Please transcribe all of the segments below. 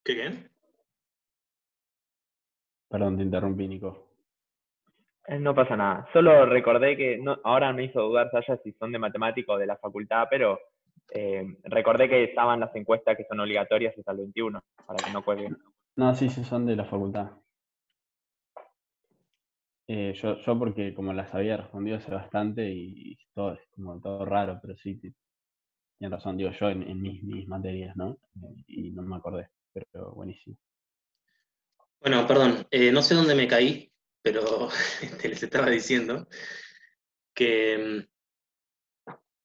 ¿Qué? Perdón, te interrumpí, Nico. No pasa nada. Solo recordé que ahora me hizo dudar Sasha si son de matemática o de la facultad, pero recordé que estaban las encuestas que son obligatorias hasta el 21, para que no cuelguen. No, sí, sí, son de la facultad. Yo porque como las había respondido hace bastante y todo es como todo raro, pero sí, tienes razón, digo yo en mis materias, ¿no? Y no me acordé, pero buenísimo. Bueno, perdón, no sé dónde me caí, pero les estaba diciendo que,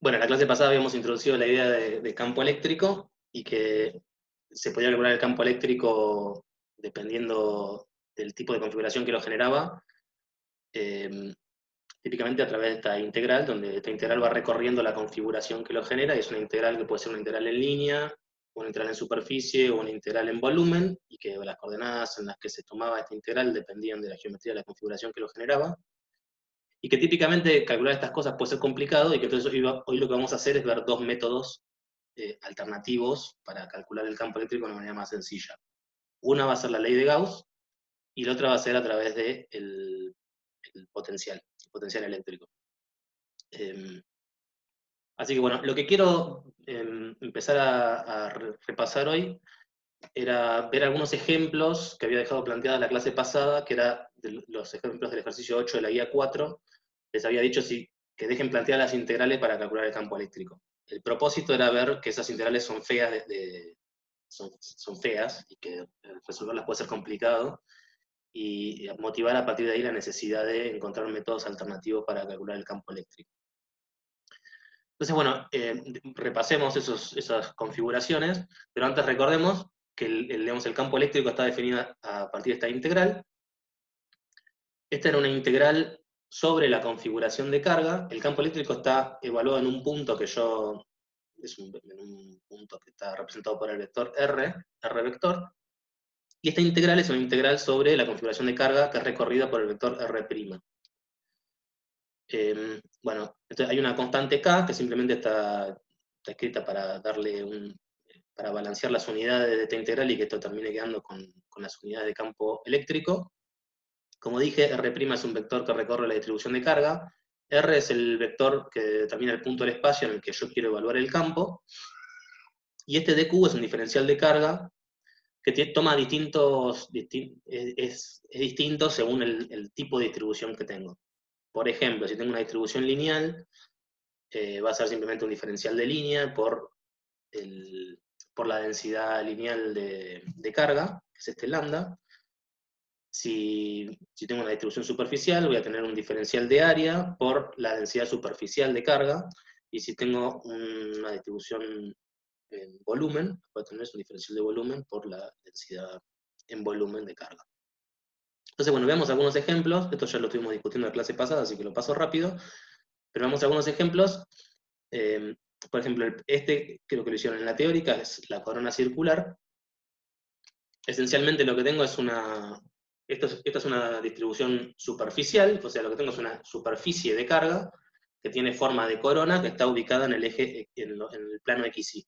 bueno, en la clase pasada habíamos introducido la idea de campo eléctrico y que se podía calcular el campo eléctrico dependiendo del tipo de configuración que lo generaba, eh, típicamente a través de esta integral, donde esta integral va recorriendo la configuración que lo genera, y es una integral que puede ser una integral en línea, una integral en superficie o una integral en volumen, y que las coordenadas en las que se tomaba esta integral dependían de la geometría de la configuración que lo generaba, y que típicamente calcular estas cosas puede ser complicado, y que entonces hoy lo que vamos a hacer es ver dos métodos alternativos para calcular el campo eléctrico de una manera más sencilla. Una va a ser la ley de Gauss, y la otra va a ser a través del el potencial eléctrico. Así que bueno, lo que quiero empezar a repasar hoy era ver algunos ejemplos que había dejado planteada la clase pasada, que era los ejemplos del ejercicio 8 de la guía 4. Les había dicho que dejen planteadas las integrales para calcular el campo eléctrico. El propósito era ver que esas integrales son feas, son feas y que resolverlas puede ser complicado, y motivar a partir de ahí la necesidad de encontrar métodos alternativos para calcular el campo eléctrico. Entonces, bueno, repasemos esas configuraciones, pero antes recordemos que digamos, el campo eléctrico está definido a partir de esta integral. Esta era una integral sobre la configuración de carga. El campo eléctrico está evaluado en un punto en un punto que está representado por el vector R vector, y esta integral es una integral sobre la configuración de carga que es recorrida por el vector R'. Bueno, entonces hay una constante K que simplemente está escrita para balancear las unidades de esta integral y que esto termine quedando con las unidades de campo eléctrico. Como dije, R' es un vector que recorre la distribución de carga. R es el vector que determina el punto del espacio en el que yo quiero evaluar el campo. Y este dq es un diferencial de carga que toma es distinto según el tipo de distribución que tengo. Por ejemplo, si tengo una distribución lineal, va a ser simplemente un diferencial de línea por la densidad lineal de carga, que es este lambda. Si tengo una distribución superficial, voy a tener un diferencial de área por la densidad superficial de carga, y si tengo una distribución en volumen, voy a tener un diferencial de volumen por la densidad en volumen de carga. Entonces, bueno, veamos algunos ejemplos. Esto ya lo estuvimos discutiendo en la clase pasada, así que lo paso rápido. Pero vamos a algunos ejemplos. Por ejemplo, creo que lo hicieron en la teórica, es la corona circular. Esencialmente lo que tengo es esta es una distribución superficial, o sea, lo que tengo es una superficie de carga que tiene forma de corona que está ubicada en el eje, en el plano XY.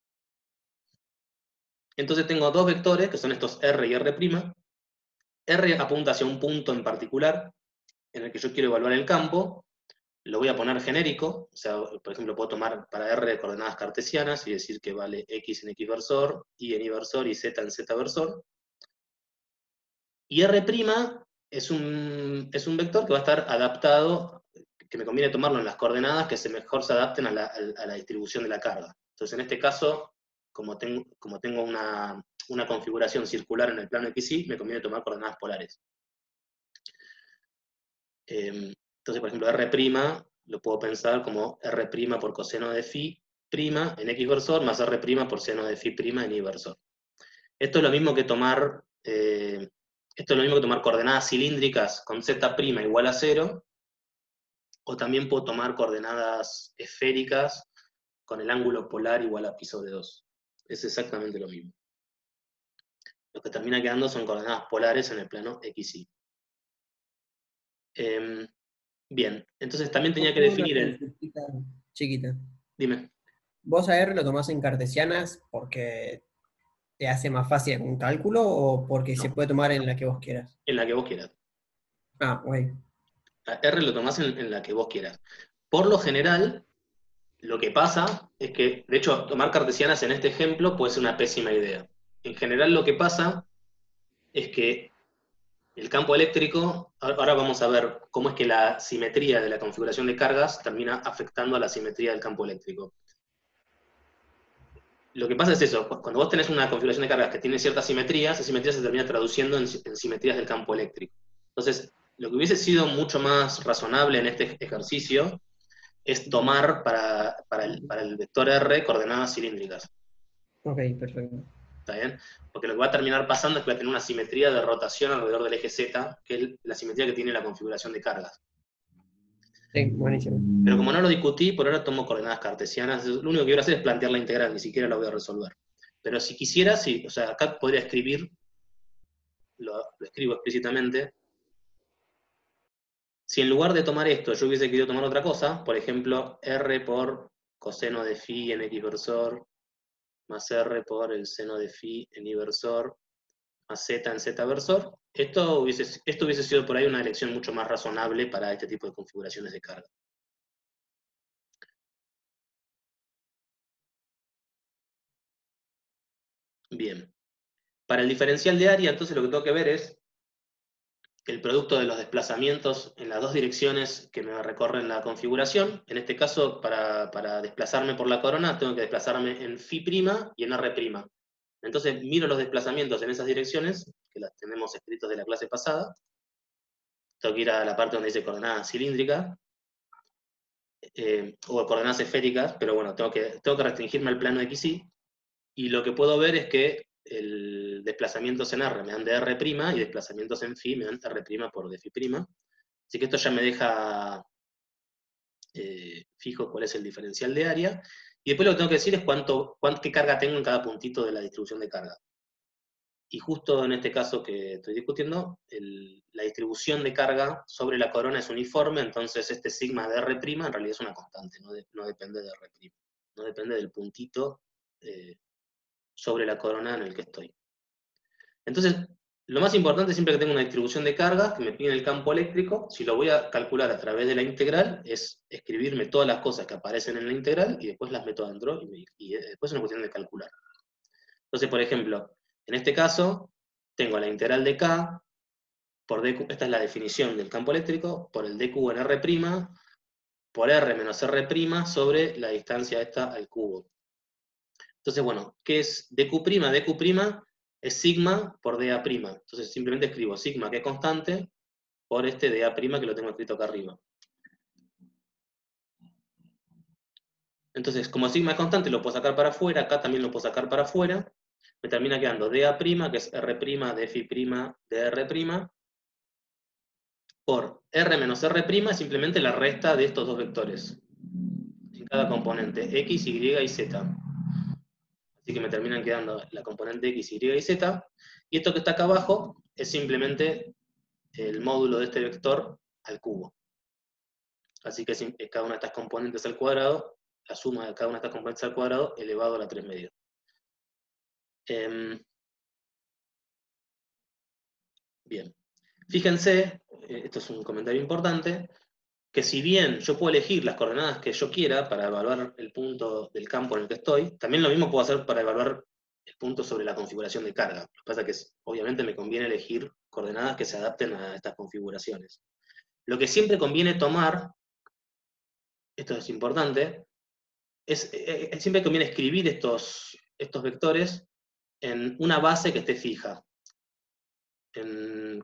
Entonces tengo dos vectores, que son estos R y R'. R apunta hacia un punto en particular en el que yo quiero evaluar el campo. Lo voy a poner genérico, o sea, por ejemplo, puedo tomar para R coordenadas cartesianas y decir que vale X en X versor, Y en Y versor y Z en Z versor. Y R' es un vector que va a estar adaptado, que me conviene tomarlo en las coordenadas que mejor se adapten a la distribución de la carga. Entonces, en este caso, como tengo una configuración circular en el plano XY, me conviene tomar coordenadas polares. Entonces, por ejemplo, R' lo puedo pensar como R' por coseno de phi' en X versor más R' por seno de phi' en Y versor. Esto es lo mismo que tomar coordenadas cilíndricas con Z' igual a 0, o también puedo tomar coordenadas esféricas con el ángulo polar igual a pi sobre 2. Es exactamente lo mismo. Lo que termina quedando son coordenadas polares en el plano XY. Bien, entonces también tenía que definir Una consultita chiquita. Dime. Vos a R lo tomás en cartesianas porque te hace más fácil un cálculo o porque se No, puede tomar en la que vos quieras? en la que vos quieras. Ah, güey. A R lo tomás en la que vos quieras. Por lo general, lo que pasa es que, de hecho, tomar cartesianas en este ejemplo puede ser una pésima idea. En general lo que pasa es que el campo eléctrico, ahora vamos a ver cómo es que la simetría de la configuración de cargas termina afectando a la simetría del campo eléctrico. Lo que pasa es eso, cuando vos tenés una configuración de cargas que tiene cierta simetría, esa simetría se termina traduciendo en simetrías del campo eléctrico. Entonces, lo que hubiese sido mucho más razonable en este ejercicio es tomar para el vector R coordenadas cilíndricas. Ok, perfecto. ¿Está bien? Porque lo que va a terminar pasando es que va a tener una simetría de rotación alrededor del eje Z, que es la simetría que tiene la configuración de cargas. Sí, buenísimo. Pero como no lo discutí, por ahora tomo coordenadas cartesianas. Lo único que voy a hacer es plantear la integral, ni siquiera la voy a resolver. Pero si quisiera, sí, o sea, acá podría escribir, lo escribo explícitamente. Si en lugar de tomar esto yo hubiese querido tomar otra cosa, por ejemplo, R por coseno de phi en X versor, más R por el seno de phi en Y versor, más Z en Z versor, esto hubiese sido por ahí una elección mucho más razonable para este tipo de configuraciones de carga. Bien. Para el diferencial de área, entonces lo que tengo que ver es el producto de los desplazamientos en las dos direcciones que me recorren la configuración. En este caso, para desplazarme por la corona, tengo que desplazarme en phi' y en R'. Entonces miro los desplazamientos en esas direcciones, que las tenemos escritos de la clase pasada. Tengo que ir a la parte donde dice coordenada cilíndrica, o coordenadas esféricas, pero bueno, tengo que restringirme al plano XY, y lo que puedo ver es que el desplazamientos en R me dan de R' y desplazamientos en phi me dan R' por de phi'. Así que esto ya me deja fijo cuál es el diferencial de área. Y después lo que tengo que decir es qué carga tengo en cada puntito de la distribución de carga. Y justo en este caso que estoy discutiendo, la distribución de carga sobre la corona es uniforme, entonces este sigma de R' en realidad es una constante, no depende de R', no depende del puntito sobre la corona en el que estoy. Entonces, lo más importante siempre que tengo una distribución de cargas que me pide el campo eléctrico, si lo voy a calcular a través de la integral, es escribirme todas las cosas que aparecen en la integral y después las meto adentro y después es una cuestión de calcular. Entonces, por ejemplo, en este caso, tengo la integral de K por dq, esta es la definición del campo eléctrico, por el dq en R', por R menos R' sobre la distancia esta al cubo. Entonces, bueno, ¿qué es dq'? Dq' es sigma por dA'. Entonces simplemente escribo sigma, que es constante, por este dA' que lo tengo escrito acá arriba. Entonces, como sigma es constante, lo puedo sacar para afuera, acá también lo puedo sacar para afuera. Me termina quedando dA', que es R', de phi', de R', por R menos R' es simplemente la resta de estos dos vectores. En cada componente, X, Y y Z. Así que me terminan quedando la componente X, Y y Z. Y esto que está acá abajo es simplemente el módulo de este vector al cubo. Así que cada una de estas componentes al cuadrado, la suma de cada una de estas componentes al cuadrado elevado a la 3 medios. Bien. Fíjense, esto es un comentario importante, que si bien yo puedo elegir las coordenadas que yo quiera para evaluar el punto del campo en el que estoy, también lo mismo puedo hacer para evaluar el punto sobre la configuración de carga. Lo que pasa es que obviamente me conviene elegir coordenadas que se adapten a estas configuraciones. Lo que siempre conviene tomar, esto es importante, siempre conviene escribir estos vectores en una base que esté fija, en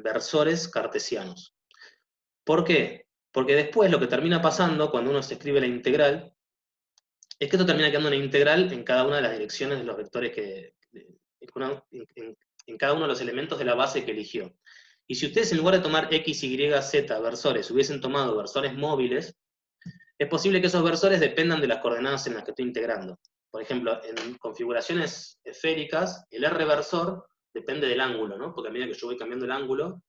versores cartesianos. ¿Por qué? Porque después lo que termina pasando cuando uno se escribe la integral es que esto termina quedando una integral en cada una de las direcciones de los vectores en cada uno de los elementos de la base que eligió. Y si ustedes en lugar de tomar X, Y, Z versores hubiesen tomado versores móviles, es posible que esos versores dependan de las coordenadas en las que estoy integrando. Por ejemplo, en configuraciones esféricas, el R versor depende del ángulo, ¿no? Porque a medida que yo voy cambiando el ángulo,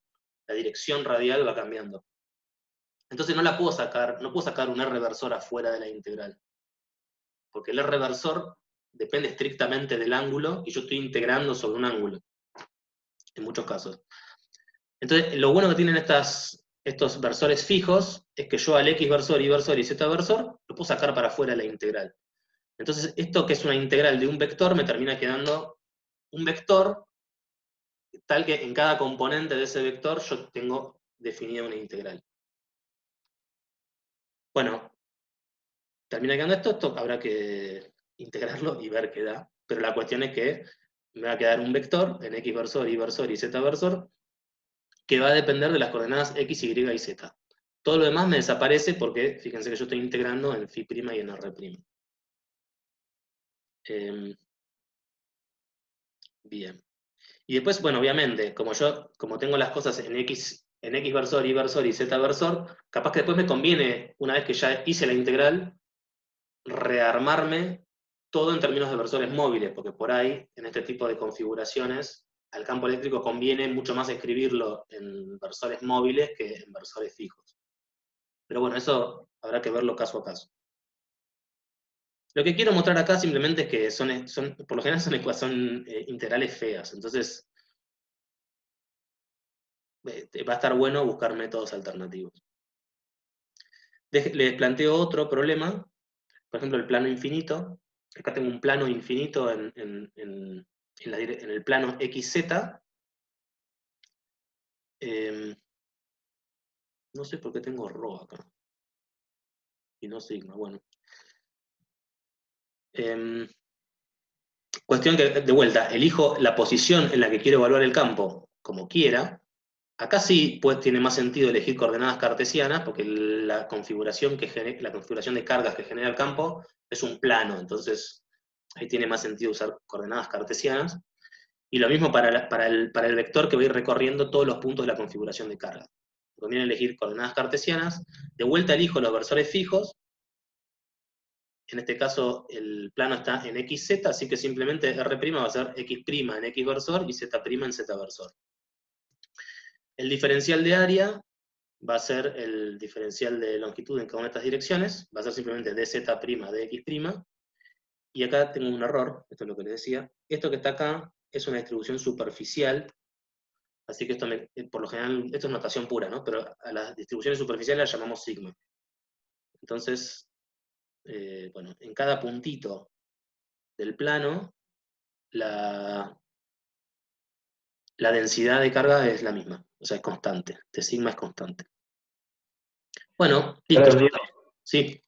la dirección radial va cambiando. Entonces no puedo sacar un R versor afuera de la integral. Porque el R versor depende estrictamente del ángulo, y yo estoy integrando sobre un ángulo, en muchos casos. Entonces, lo bueno que tienen estos versores fijos es que yo al X versor, Y versor y Z versor lo puedo sacar para afuera la integral. Entonces, esto que es una integral de un vector me termina quedando un vector tal que en cada componente de ese vector yo tengo definida una integral. Bueno, termina quedando esto habrá que integrarlo y ver qué da. Pero la cuestión es que me va a quedar un vector en X versor, Y versor y Z versor que va a depender de las coordenadas X, Y y Z. Todo lo demás me desaparece porque, fíjense que yo estoy integrando en phi' y en r'. Bien. Y después, bueno, obviamente, como tengo las cosas en X versor, Y versor y Z versor, capaz que después me conviene, una vez que ya hice la integral, rearmarme todo en términos de versores móviles, porque por ahí, en este tipo de configuraciones, al campo eléctrico conviene mucho más escribirlo en versores móviles que en versores fijos. Pero bueno, eso habrá que verlo caso a caso. Lo que quiero mostrar acá simplemente es que por lo general son integrales feas, entonces va a estar bueno buscar métodos alternativos. Les planteo otro problema, por ejemplo el plano infinito. Acá tengo un plano infinito en el plano XZ. No sé por qué tengo ρ acá. Y no sigma, bueno. Cuestión que, de vuelta, elijo la posición en la que quiero evaluar el campo como quiera. Acá sí pues, tiene más sentido elegir coordenadas cartesianas, porque la configuración de cargas que genera el campo es un plano, entonces ahí tiene más sentido usar coordenadas cartesianas. Y lo mismo para el vector que voy a ir recorriendo todos los puntos de la configuración de carga. Me conviene elegir coordenadas cartesianas. De vuelta elijo los versores fijos. En este caso el plano está en XZ, así que simplemente R' va a ser X' en X versor y Z' en Z versor. El diferencial de área va a ser el diferencial de longitud en cada una de estas direcciones, va a ser simplemente dz' de X', y acá tengo un error, esto es lo que les decía. Esto que está acá es una distribución superficial, así que esto por lo general, esto es notación pura, ¿no? Pero a las distribuciones superficiales las llamamos sigma. Entonces, bueno, en cada puntito del plano, la densidad de carga es la misma, o sea, es constante, T sigma es constante. Bueno, listo. Pero, Diego, Sí.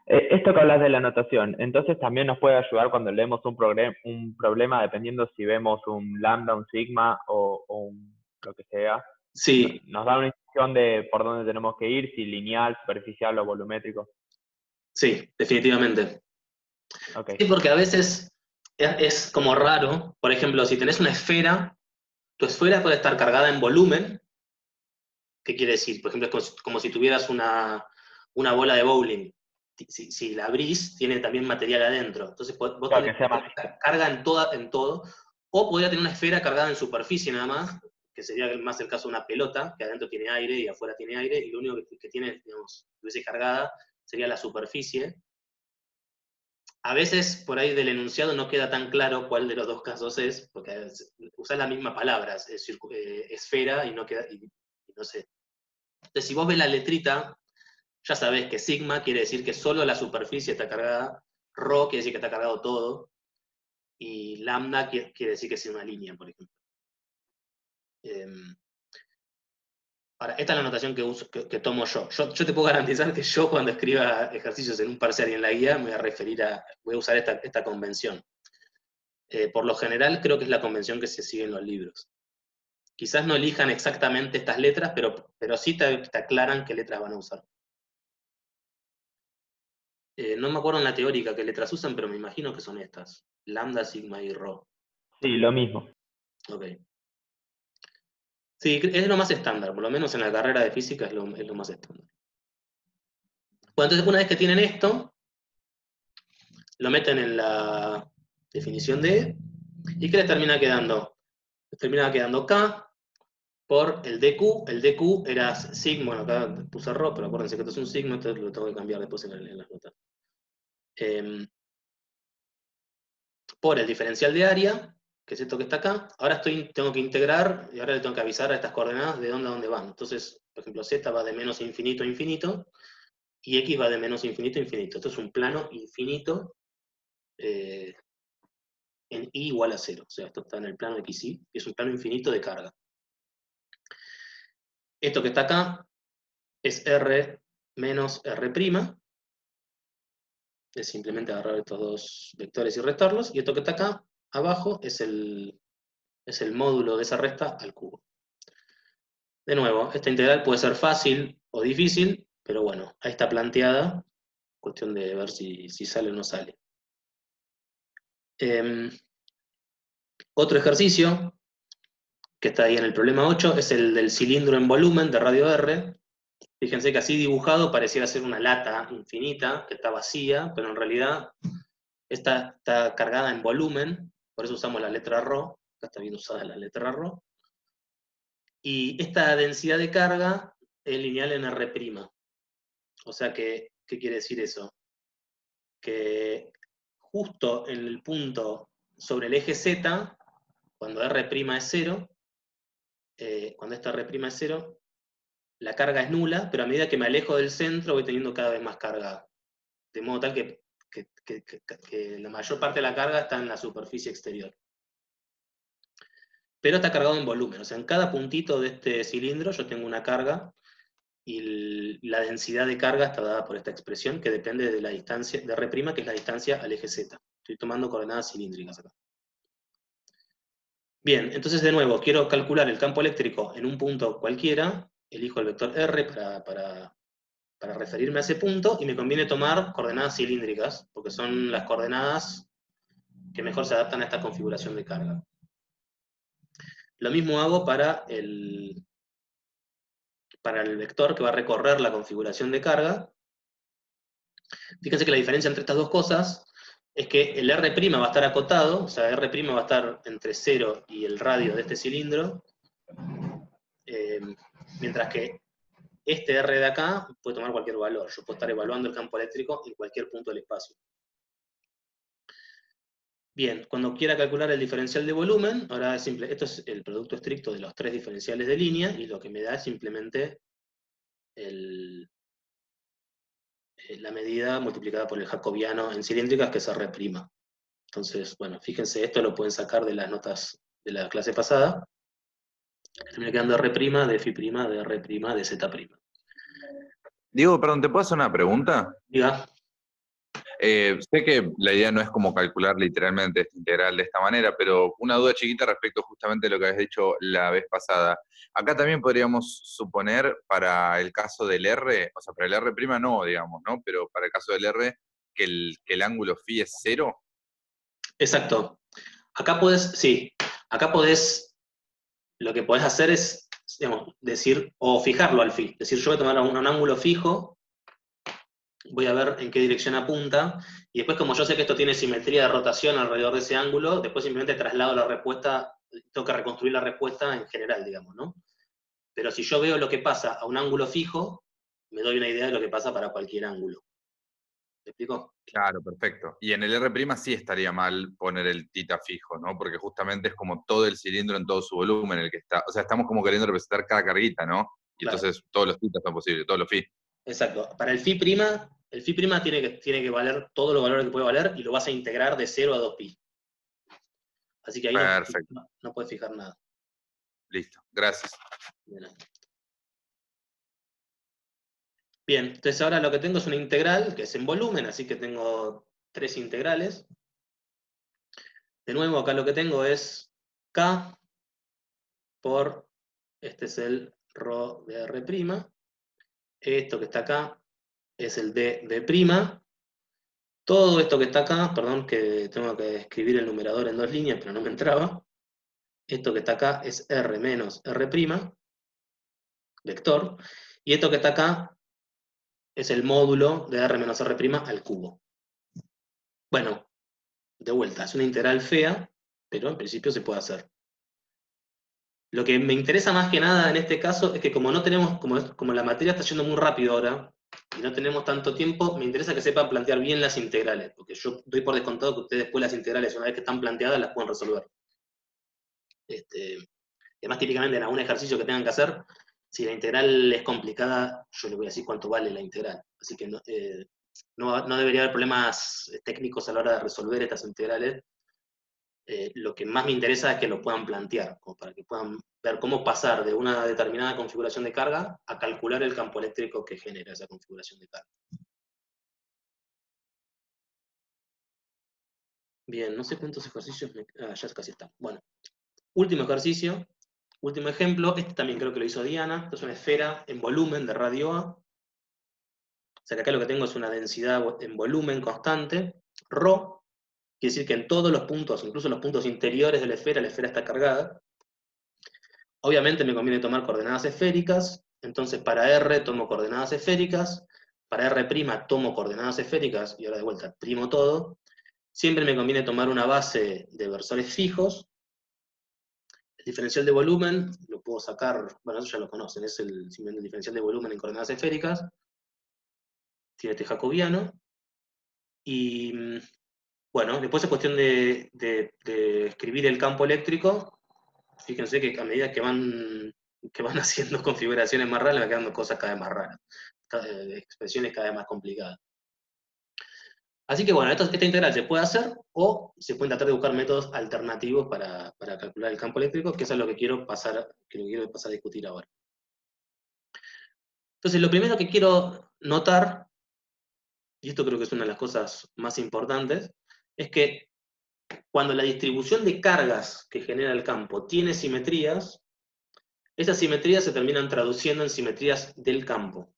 esto que hablas de la notación, entonces también nos puede ayudar cuando leemos un problema, dependiendo si vemos un lambda, un sigma o lo que sea. Sí, Nos da una instrucción de por dónde tenemos que ir, si lineal, superficial o volumétrico. sí, definitivamente. Okay. Sí, porque a veces es como raro, por ejemplo, si tenés una esfera, tu esfera puede estar cargada en volumen. ¿Qué quiere decir? Por ejemplo, es como si tuvieras una bola de bowling. Si la abrís, tiene también material adentro. Entonces vos Claro, tenés que sea más. carga en todo, o podría tener una esfera cargada en superficie nada más, que sería más el caso de una pelota, que adentro tiene aire y afuera tiene aire, y lo único que tiene, digamos, que hubiese cargada, sería la superficie. A veces por ahí del enunciado no queda tan claro cuál de los dos casos es, porque usás la misma palabra, esfera, y no queda, y no sé. Entonces, si vos ves la letrita, ya sabés que sigma quiere decir que solo la superficie está cargada, rho quiere decir que está cargado todo, y lambda quiere decir que es una línea, por ejemplo. Ahora, esta es la notación que tomo yo. Yo te puedo garantizar que yo cuando escriba ejercicios en un parcial y en la guía me voy a usar esta convención. Por lo general creo que es la convención que se sigue en los libros. Quizás no elijan exactamente estas letras, pero sí te aclaran qué letras van a usar. No me acuerdo en la teórica qué letras usan, pero me imagino que son estas. Lambda, sigma y rho. Sí, lo mismo. Ok. Sí, es lo más estándar, por lo menos en la carrera de física es lo más estándar. Bueno, entonces una vez que tienen esto, lo meten en la definición de E, ¿y qué les termina quedando? Les termina quedando K por el DQ era sigma, bueno, acá puse rho, pero acuérdense que esto es un sigma, entonces lo tengo que cambiar después en las notas. por el diferencial de área, que es esto que está acá. Ahora tengo que integrar, y ahora le tengo que avisar a estas coordenadas de dónde a dónde van. Entonces, por ejemplo, z va de menos infinito a infinito, y x va de menos infinito a infinito. Esto es un plano infinito en i igual a 0. O sea, esto está en el plano xy, y es un plano infinito de carga. Esto que está acá es r menos r', es simplemente agarrar estos dos vectores y restarlos, y esto que está acá abajo es el módulo de esa resta al cubo. De nuevo, esta integral puede ser fácil o difícil, pero bueno, ahí está planteada, cuestión de ver si sale o no sale. Otro ejercicio que está ahí en el problema 8 es el del cilindro en volumen de radio R. Fíjense que así dibujado pareciera ser una lata infinita que está vacía, pero en realidad esta está cargada en volumen, por eso usamos la letra ρ, acá está bien usada la letra ρ. Y esta densidad de carga es lineal en R'. O sea que, ¿qué quiere decir eso? Que justo en el punto sobre el eje Z, cuando R' es 0, cuando esta R' es 0, la carga es nula, pero a medida que me alejo del centro voy teniendo cada vez más carga. De modo tal que la mayor parte de la carga está en la superficie exterior. Pero está cargado en volumen, o sea, en cada puntito de este cilindro yo tengo una carga, y la densidad de carga está dada por esta expresión que depende de la distancia de R', que es la distancia al eje Z. Estoy tomando coordenadas cilíndricas acá. Bien, entonces de nuevo, quiero calcular el campo eléctrico en un punto cualquiera, elijo el vector R para referirme a ese punto, y me conviene tomar coordenadas cilíndricas, porque son las coordenadas que mejor se adaptan a esta configuración de carga. Lo mismo hago para el vector que va a recorrer la configuración de carga. Fíjense que la diferencia entre estas dos cosas es que el R' va a estar acotado, o sea, R' va a estar entre 0 y el radio de este cilindro, mientras que este R de acá puede tomar cualquier valor. Yo puedo estar evaluando el campo eléctrico en cualquier punto del espacio. Bien, cuando quiera calcular el diferencial de volumen, ahora es simple, esto es el producto estricto de los tres diferenciales de línea, y lo que me da es simplemente la medida multiplicada por el jacobiano en cilíndricas, que es R'. Entonces, bueno, fíjense, esto lo pueden sacar de las notas de la clase pasada. Termina quedando R' de φ', de R', de Z'. Diego, perdón, ¿te puedo hacer una pregunta? Diga. Sé que la idea no es como calcular literalmente esta integral de esta manera, pero una duda chiquita respecto justamente a lo que habías dicho la vez pasada. Acá también podríamos suponer para el caso del R, o sea, para el R' no, digamos, ¿no? Pero para el caso del R, que el ángulo φ es 0. Exacto. Acá podés, lo que podés hacer es, digamos, decir, o fijarlo al φ. Es decir, yo voy a tomar un ángulo fijo, voy a ver en qué dirección apunta, y después, como yo sé que esto tiene simetría de rotación alrededor de ese ángulo, después simplemente traslado la respuesta, tengo que reconstruir la respuesta en general, digamos, ¿no? Pero si yo veo lo que pasa a un ángulo fijo, me doy una idea de lo que pasa para cualquier ángulo. ¿Me explico? Claro, perfecto. Y en el R' sí estaría mal poner el θ fijo, ¿no? Porque justamente es como todo el cilindro en todo su volumen el que está. O sea, estamos como queriendo representar cada carguita, ¿no? Y Claro. entonces todos los θ son posibles, todos los φ. Exacto. Para el φ', tiene que valer todos los valores que puede valer, y lo vas a integrar de 0 a 2π. Así que ahí no puedes fijar nada. Listo, gracias. Bien, entonces ahora lo que tengo es una integral que es en volumen, así que tengo 3 integrales. De nuevo, acá lo que tengo es K por, este es el ρ de R'. Esto que está acá es el d de'. Todo esto que está acá, perdón que tengo que escribir el numerador en 2 líneas, pero no me entraba. Esto que está acá es R menos R', vector. Y esto que está acá es el módulo de R menos R' al cubo. Bueno, de vuelta, es una integral fea, pero en principio se puede hacer. Lo que me interesa más que nada en este caso es que como no tenemos, como la materia está yendo muy rápido ahora, y no tenemos tanto tiempo, me interesa que sepan plantear bien las integrales, porque yo doy por descontado que ustedes después las integrales, una vez que están planteadas, las pueden resolver. Además, típicamente en algún ejercicio que tengan que hacer, si la integral es complicada, yo les voy a decir cuánto vale la integral. Así que no debería haber problemas técnicos a la hora de resolver estas integrales. Lo que más me interesa es que lo puedan plantear, como para que puedan ver cómo pasar de una determinada configuración de carga a calcular el campo eléctrico que genera esa configuración de carga. Bien, no sé cuántos ejercicios ya casi está. Bueno, último ejercicio, último ejemplo. Este también creo que lo hizo Diana. Esto es una esfera en volumen de radio A. O sea que acá lo que tengo es una densidad en volumen constante, ρ. Quiere decir que en todos los puntos, incluso los puntos interiores de la esfera está cargada. Obviamente me conviene tomar coordenadas esféricas, entonces para R tomo coordenadas esféricas, para R' tomo coordenadas esféricas, y ahora de vuelta primo todo. Siempre me conviene tomar una base de versores fijos. El diferencial de volumen lo puedo sacar, bueno, eso ya lo conocen, es simplemente el diferencial de volumen en coordenadas esféricas. Tiene este jacobiano. Y bueno, después es cuestión de escribir el campo eléctrico. Fíjense que a medida que van haciendo configuraciones más raras, me van quedando cosas cada vez más raras, expresiones cada vez más complicadas. Así que bueno, esta integral se puede hacer, o se pueden tratar de buscar métodos alternativos para calcular el campo eléctrico, que eso es lo que quiero pasar a discutir ahora. Entonces, lo primero que quiero notar, y esto creo que es una de las cosas más importantes, es que cuando la distribución de cargas que genera el campo tiene simetrías, esas simetrías se terminan traduciendo en simetrías del campo.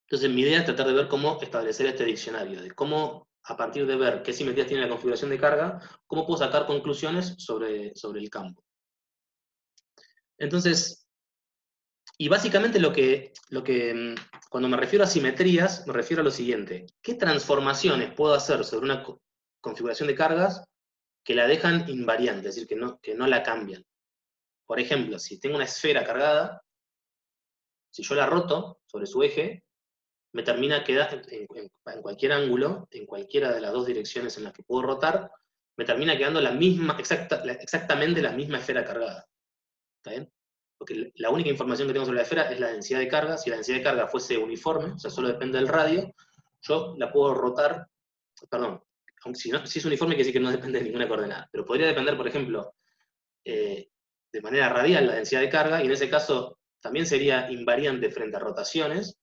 Entonces mi idea es tratar de ver cómo establecer este diccionario, de cómo, a partir de ver qué simetrías tiene la configuración de carga, cómo puedo sacar conclusiones sobre el campo. Entonces, y básicamente cuando me refiero a simetrías, me refiero a lo siguiente: ¿qué transformaciones puedo hacer sobre una configuración de cargas que la dejan invariante, es decir, que no la cambian? Por ejemplo, si tengo una esfera cargada, si yo la roto sobre su eje, me termina quedando, en cualquier ángulo, en cualquiera de las dos direcciones en las que puedo rotar, me termina quedando exactamente la misma esfera cargada. ¿Está bien? Porque la única información que tengo sobre la esfera es la densidad de carga. Si la densidad de carga fuese uniforme, o sea, solo depende del radio, yo la puedo rotar, perdón, aunque si es uniforme quiere decir que no depende de ninguna coordenada, pero podría depender, por ejemplo, de manera radial la densidad de carga, y en ese caso también sería invariante frente a rotaciones.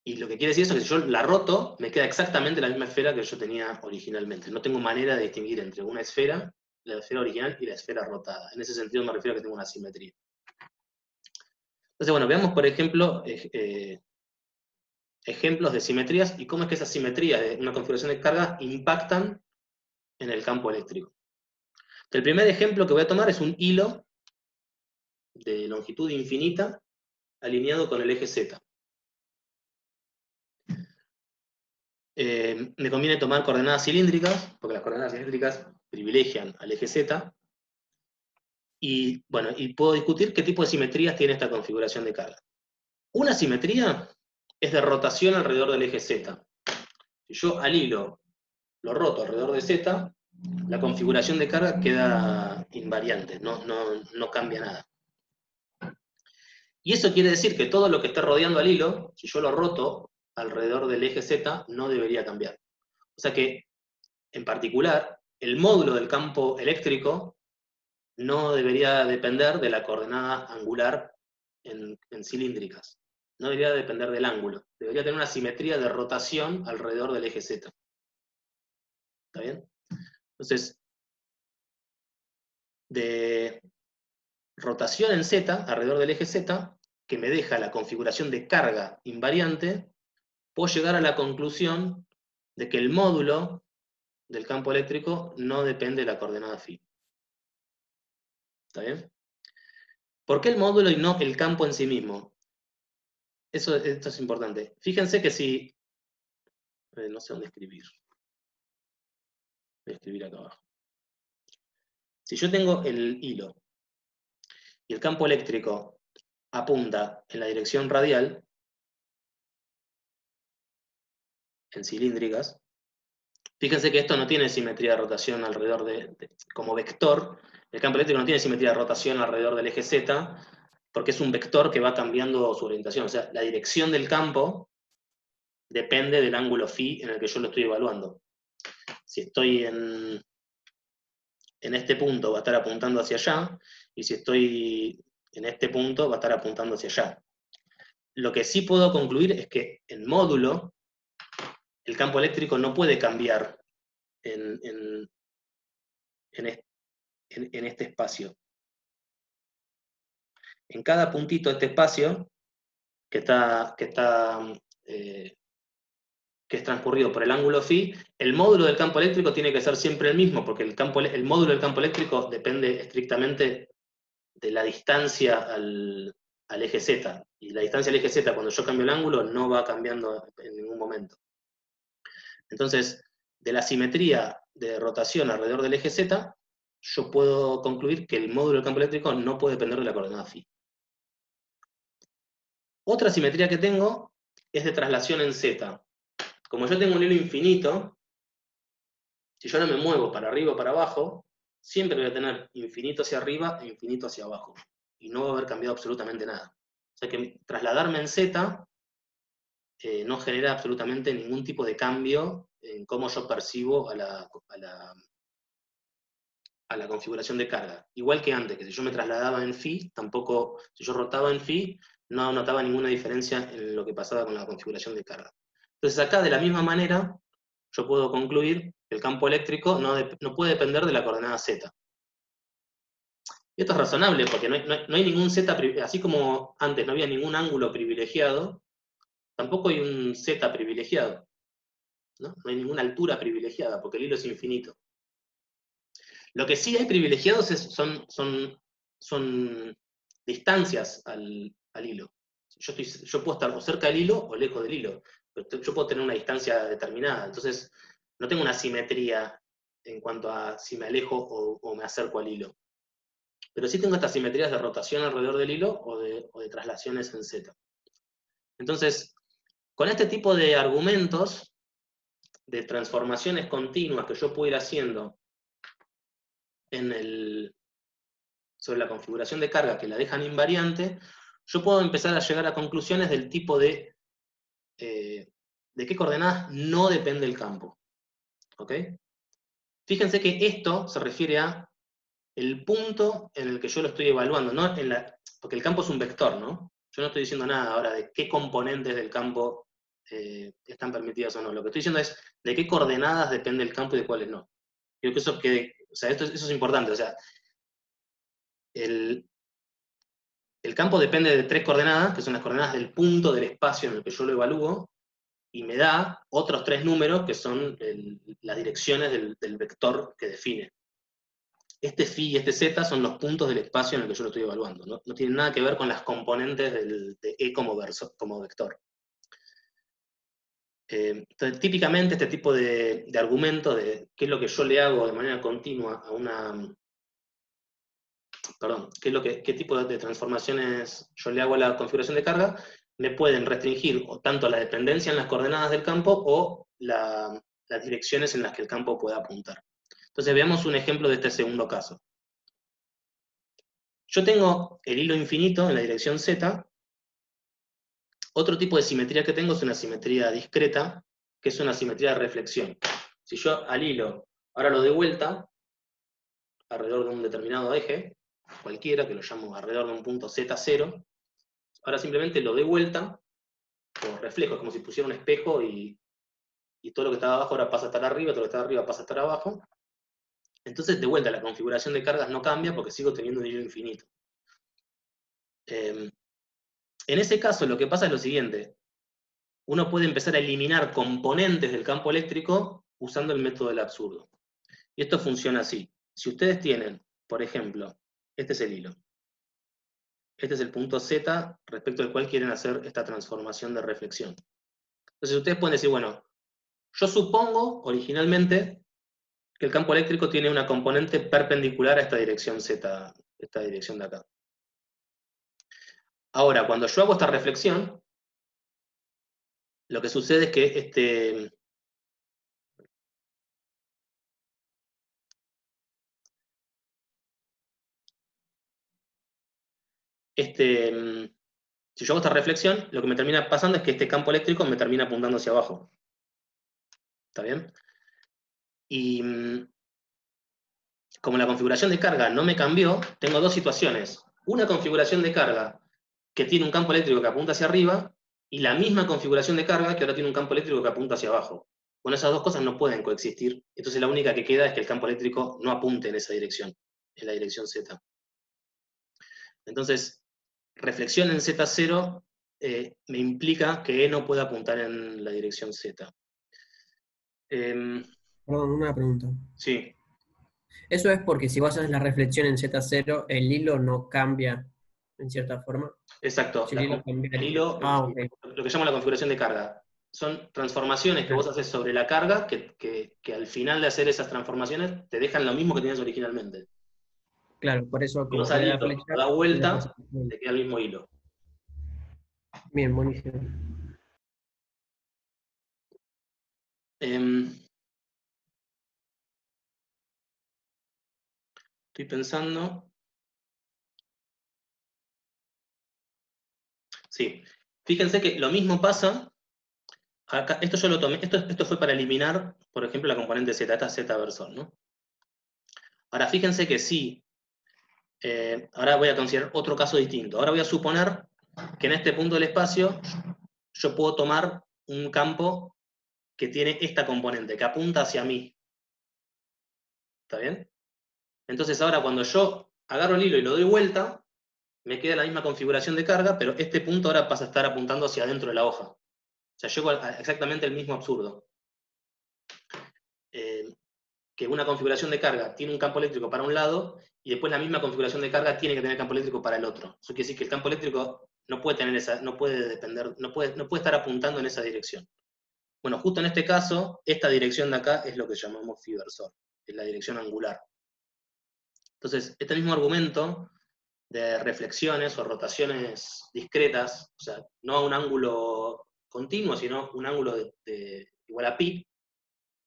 Y lo que quiere decir eso es que si yo la roto, me queda exactamente la misma esfera que yo tenía originalmente. No tengo manera de distinguir entre una esfera, la esfera original, y la esfera rotada. En ese sentido me refiero a que tengo una simetría. Entonces, bueno, veamos, por ejemplo, ejemplos de simetrías y cómo es que esas simetrías de una configuración de carga impactan en el campo eléctrico. El primer ejemplo que voy a tomar es un hilo de longitud infinita alineado con el eje Z. Me conviene tomar coordenadas cilíndricas, porque las coordenadas cilíndricas privilegian al eje Z. Y bueno, y puedo discutir qué tipo de simetrías tiene esta configuración de carga. Una simetría es de rotación alrededor del eje Z. Si yo al hilo lo roto alrededor de Z, la configuración de carga queda invariante, no cambia nada. Y eso quiere decir que todo lo que esté rodeando al hilo, si yo lo roto alrededor del eje Z, no debería cambiar. O sea que, en particular, el módulo del campo eléctrico no debería depender de la coordenada angular en cilíndricas. No debería depender del ángulo. Debería tener una simetría de rotación alrededor del eje Z. ¿Está bien? Entonces, de rotación en Z, alrededor del eje Z, que me deja la configuración de carga invariante, puedo llegar a la conclusión de que el módulo del campo eléctrico no depende de la coordenada phi. ¿Está bien? ¿Por qué el módulo y no el campo en sí mismo? Esto es importante. Fíjense que si... no sé dónde escribir. Voy a escribir acá abajo. Si yo tengo el hilo y el campo eléctrico apunta en la dirección radial, en cilíndricas, fíjense que esto no tiene simetría de rotación alrededor como vector, el campo eléctrico no tiene simetría de rotación alrededor del eje Z, porque es un vector que va cambiando su orientación. O sea, la dirección del campo depende del ángulo φ en el que yo lo estoy evaluando. Si estoy en este punto va a estar apuntando hacia allá, y si estoy en este punto va a estar apuntando hacia allá. Lo que sí puedo concluir es que en módulo el campo eléctrico no puede cambiar en este espacio. En cada puntito de este espacio, que es transcurrido por el ángulo φ, el módulo del campo eléctrico tiene que ser siempre el mismo, porque el módulo del campo eléctrico depende estrictamente de la distancia al eje Z. Y la distancia al eje Z, cuando yo cambio el ángulo, no va cambiando en ningún momento. Entonces, de la simetría de rotación alrededor del eje Z, yo puedo concluir que el módulo del campo eléctrico no puede depender de la coordenada φ. Otra simetría que tengo es de traslación en Z. Como yo tengo un hilo infinito, si yo no me muevo para arriba o para abajo, siempre voy a tener infinito hacia arriba e infinito hacia abajo. Y no va a haber cambiado absolutamente nada. O sea que trasladarme en Z no genera absolutamente ningún tipo de cambio en cómo yo percibo a la configuración de carga. Igual que antes, que si yo me trasladaba en φ, tampoco, si yo rotaba en φ, no notaba ninguna diferencia en lo que pasaba con la configuración de carga. Entonces acá, de la misma manera, yo puedo concluir que el campo eléctrico no puede depender de la coordenada Z. Y esto es razonable, porque no hay ningún Z, así como antes no había ningún ángulo privilegiado, tampoco hay un Z privilegiado. No hay ninguna altura privilegiada, porque el hilo es infinito. Lo que sí hay privilegiados son distancias al hilo. Yo puedo estar o cerca del hilo o lejos del hilo, pero yo puedo tener una distancia determinada. Entonces, no tengo una simetría en cuanto a si me alejo o me acerco al hilo. Pero sí tengo estas simetrías de rotación alrededor del hilo o de traslaciones en Z. Entonces, con este tipo de argumentos, de transformaciones continuas que yo puedo ir haciendo sobre la configuración de carga que la dejan invariante, yo puedo empezar a llegar a conclusiones del tipo de qué coordenadas no depende el campo. ¿Ok? Fíjense que esto se refiere a el punto en el que yo lo estoy evaluando, ¿no? Porque el campo es un vector, ¿no? Yo no estoy diciendo nada ahora de qué componentes del campo están permitidas o no. Lo que estoy diciendo es de qué coordenadas depende el campo y de cuáles no. Creo que eso es importante. O sea, el campo depende de 3 coordenadas, que son las coordenadas del punto del espacio en el que yo lo evalúo, y me da otros 3 números que son las direcciones del vector que define. Este φ y este z son los puntos del espacio en el que yo lo estoy evaluando. No tienen nada que ver con las componentes de E como vector. Entonces, típicamente este tipo de argumento de qué es lo que yo le hago de manera continua a una... Perdón, qué tipo de transformaciones yo le hago a la configuración de carga, me pueden restringir o tanto la dependencia en las coordenadas del campo o las direcciones en las que el campo pueda apuntar. Entonces veamos un ejemplo de este segundo caso. Yo tengo el hilo infinito en la dirección Z. Otro tipo de simetría que tengo es una simetría discreta, que es una simetría de reflexión. Si yo al hilo ahora lo doy vuelta, alrededor de un determinado eje, cualquiera, que lo llamo alrededor de un punto Z0, ahora simplemente lo doy vuelta, como reflejo, es como si pusiera un espejo y todo lo que estaba abajo ahora pasa a estar arriba, todo lo que estaba arriba pasa a estar abajo. Entonces, de vuelta, la configuración de cargas no cambia porque sigo teniendo un hilo infinito. En ese caso, lo que pasa es lo siguiente. Uno puede empezar a eliminar componentes del campo eléctrico usando el método del absurdo. Y esto funciona así. Si ustedes tienen, por ejemplo, este es el hilo. Este es el punto Z respecto al cual quieren hacer esta transformación de reflexión. Entonces ustedes pueden decir, bueno, yo supongo originalmente que el campo eléctrico tiene una componente perpendicular a esta dirección Z, esta dirección de acá. Ahora, cuando yo hago esta reflexión, lo que sucede es que si yo hago esta reflexión, lo que me termina pasando es que este campo eléctrico me termina apuntando hacia abajo. ¿Está bien? Y como la configuración de carga no me cambió, tengo dos situaciones. Una configuración de carga que tiene un campo eléctrico que apunta hacia arriba, y la misma configuración de carga que ahora tiene un campo eléctrico que apunta hacia abajo. Bueno, esas dos cosas no pueden coexistir. Entonces la única que queda es que el campo eléctrico no apunte en esa dirección, en la dirección Z. Entonces, reflexión en Z0 me implica que E no puede apuntar en la dirección Z. Perdón, una pregunta. Sí, ¿Eso es porque si vos haces la reflexión en Z0, el hilo no cambia en cierta forma? exacto. Si el hilo cambia... El hilo, Ah, ok. lo que llamo la configuración de carga, son transformaciones que vos haces sobre la carga que al final de hacer esas transformaciones te dejan lo mismo que tenías originalmente. Claro, por eso Y como vos sale al la hilo, flecha... lo da vuelta, te queda el mismo hilo. Bien, buenísimo. Estoy pensando. Sí. Fíjense que lo mismo pasa. Acá, esto yo lo tomé. Esto fue para eliminar, por ejemplo, la componente Z, esta Z versor, ¿no? Ahora, fíjense que sí. Ahora voy a considerar otro caso distinto. Ahora voy a suponer que en este punto del espacio yo puedo tomar un campo que tiene esta componente, que apunta hacia mí. ¿Está bien? Entonces ahora cuando yo agarro el hilo y lo doy vuelta, me queda la misma configuración de carga, pero este punto ahora pasa a estar apuntando hacia adentro de la hoja. O sea, llego a exactamente el mismo absurdo. Que una configuración de carga tiene un campo eléctrico para un lado y después la misma configuración de carga tiene que tener campo eléctrico para el otro. Eso quiere decir que el campo eléctrico no puede tener esa, no puede depender, no puede estar apuntando en esa dirección. Bueno, justo en este caso, esta dirección de acá es lo que llamamos phi versor, es la dirección angular. Entonces, este mismo argumento de reflexiones o rotaciones discretas, o sea, no a un ángulo continuo, sino un ángulo igual a pi,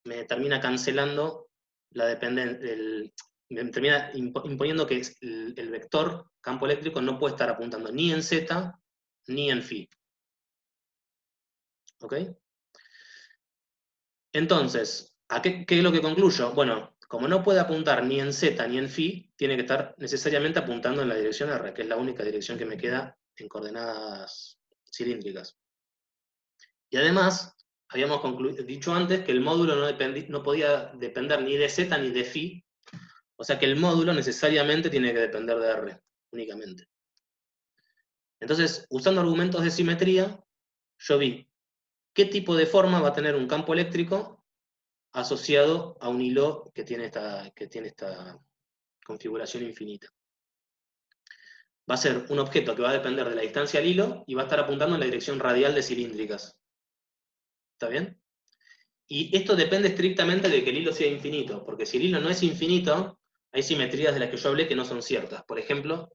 me termina cancelando la dependencia, me termina imponiendo que el vector campo eléctrico no puede estar apuntando ni en Z ni en phi. ¿Ok? Entonces, ¿qué es lo que concluyo? Bueno, como no puede apuntar ni en Z ni en phi, tiene que estar necesariamente apuntando en la dirección R, que es la única dirección que me queda en coordenadas cilíndricas. Y además, habíamos dicho antes que el módulo no podía depender ni de Z ni de phi, o sea que el módulo necesariamente tiene que depender de R, únicamente. Entonces, usando argumentos de simetría, yo vi qué tipo de forma va a tener un campo eléctrico asociado a un hilo que tiene esta configuración infinita. Va a ser un objeto que va a depender de la distancia al hilo y va a estar apuntando en la dirección radial de cilíndricas. ¿Está bien? Y esto depende estrictamente de que el hilo sea infinito, porque si el hilo no es infinito, hay simetrías de las que yo hablé que no son ciertas. Por ejemplo,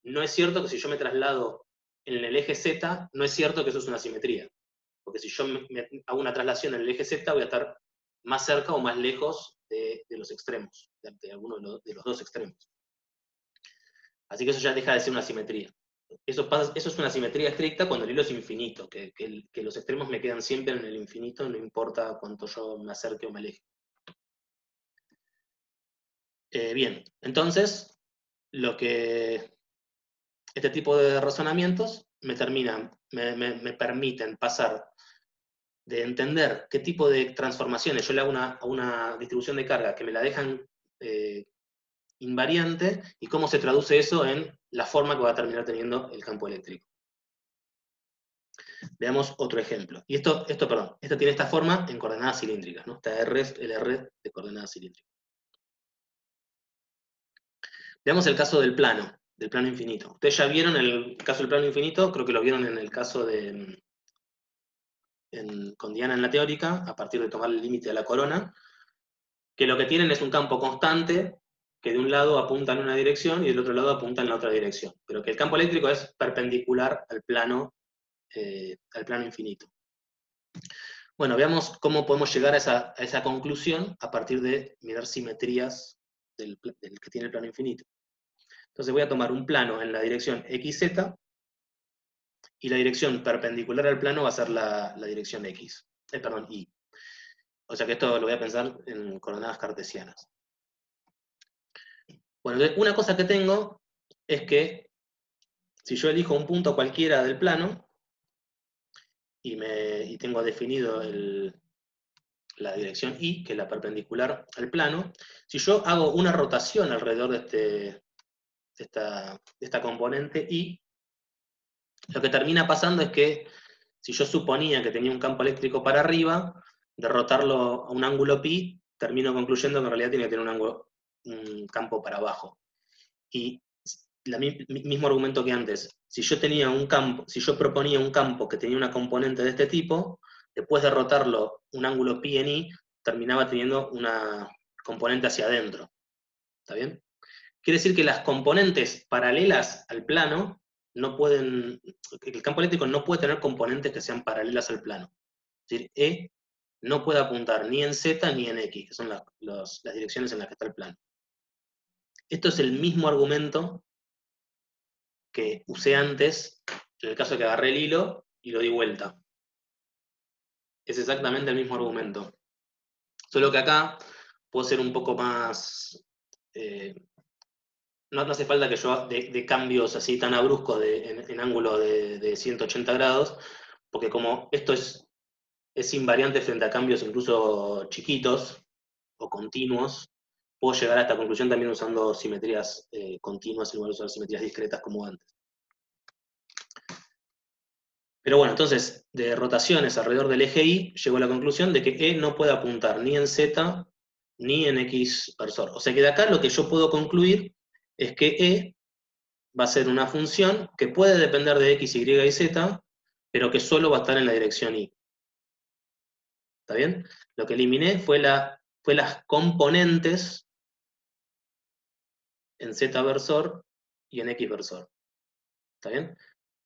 no es cierto que si yo me traslado en el eje Z, no es cierto que eso es una simetría. Porque si yo me hago una traslación en el eje Z, voy a estar más cerca o más lejos de los extremos, de alguno de los dos extremos. Así que eso ya deja de ser una simetría. Eso es una simetría estricta cuando el hilo es infinito, que los extremos me quedan siempre en el infinito, no importa cuánto yo me acerque o me aleje. Bien, entonces, este tipo de razonamientos me permiten pasar de entender qué tipo de transformaciones yo le hago a una distribución de carga que me la dejan invariante y cómo se traduce eso en la forma que va a terminar teniendo el campo eléctrico. Veamos otro ejemplo. Y esto tiene esta forma en coordenadas cilíndricas, ¿no? Esta R es el R de coordenadas cilíndricas. Veamos el caso del plano infinito. Ustedes ya vieron el caso del plano infinito, creo que lo vieron en el caso con Diana en la teórica, a partir de tomar el límite de la corona, que lo que tienen es un campo constante que de un lado apunta en una dirección y del otro lado apunta en la otra dirección, pero que el campo eléctrico es perpendicular al plano infinito. Bueno, veamos cómo podemos llegar a esa conclusión a partir de mirar simetrías del que tiene el plano infinito. Entonces voy a tomar un plano en la dirección XZ, y la dirección perpendicular al plano va a ser la dirección Y. O sea que esto lo voy a pensar en coordenadas cartesianas. Bueno, entonces una cosa que tengo es que si yo elijo un punto cualquiera del plano y tengo definido la dirección Y, que es la perpendicular al plano, si yo hago una rotación alrededor de esta componente Y, lo que termina pasando es que si yo suponía que tenía un campo eléctrico para arriba, de rotarlo a un ángulo pi, termino concluyendo que en realidad tiene que tener un campo para abajo. Y mismo argumento que antes, si yo proponía un campo que tenía una componente de este tipo, después de rotarlo un ángulo pi en i, terminaba teniendo una componente hacia adentro. ¿Está bien? Quiere decir que las componentes paralelas al plano el campo eléctrico no puede tener componentes que sean paralelas al plano. Es decir, E no puede apuntar ni en Z ni en X, que son las direcciones en las que está el plano. Esto es el mismo argumento que usé antes, en el caso de que agarré el hilo y lo di vuelta. Es exactamente el mismo argumento. Solo que acá puedo ser un poco más... no hace falta que yo de cambios así tan abruptos en ángulo de 180 grados, porque como esto es invariante frente a cambios incluso chiquitos o continuos, puedo llegar a esta conclusión también usando simetrías continuas en lugar de usar simetrías discretas como antes. Pero bueno, entonces, de rotaciones alrededor del eje Y, llegó a la conclusión de que E no puede apuntar ni en Z ni en X versor. O sea que de acá lo que yo puedo concluir es que E va a ser una función que puede depender de X, Y y Z, pero que solo va a estar en la dirección Y. ¿Está bien? Lo que eliminé fue las componentes en Z versor y en X versor. ¿Está bien?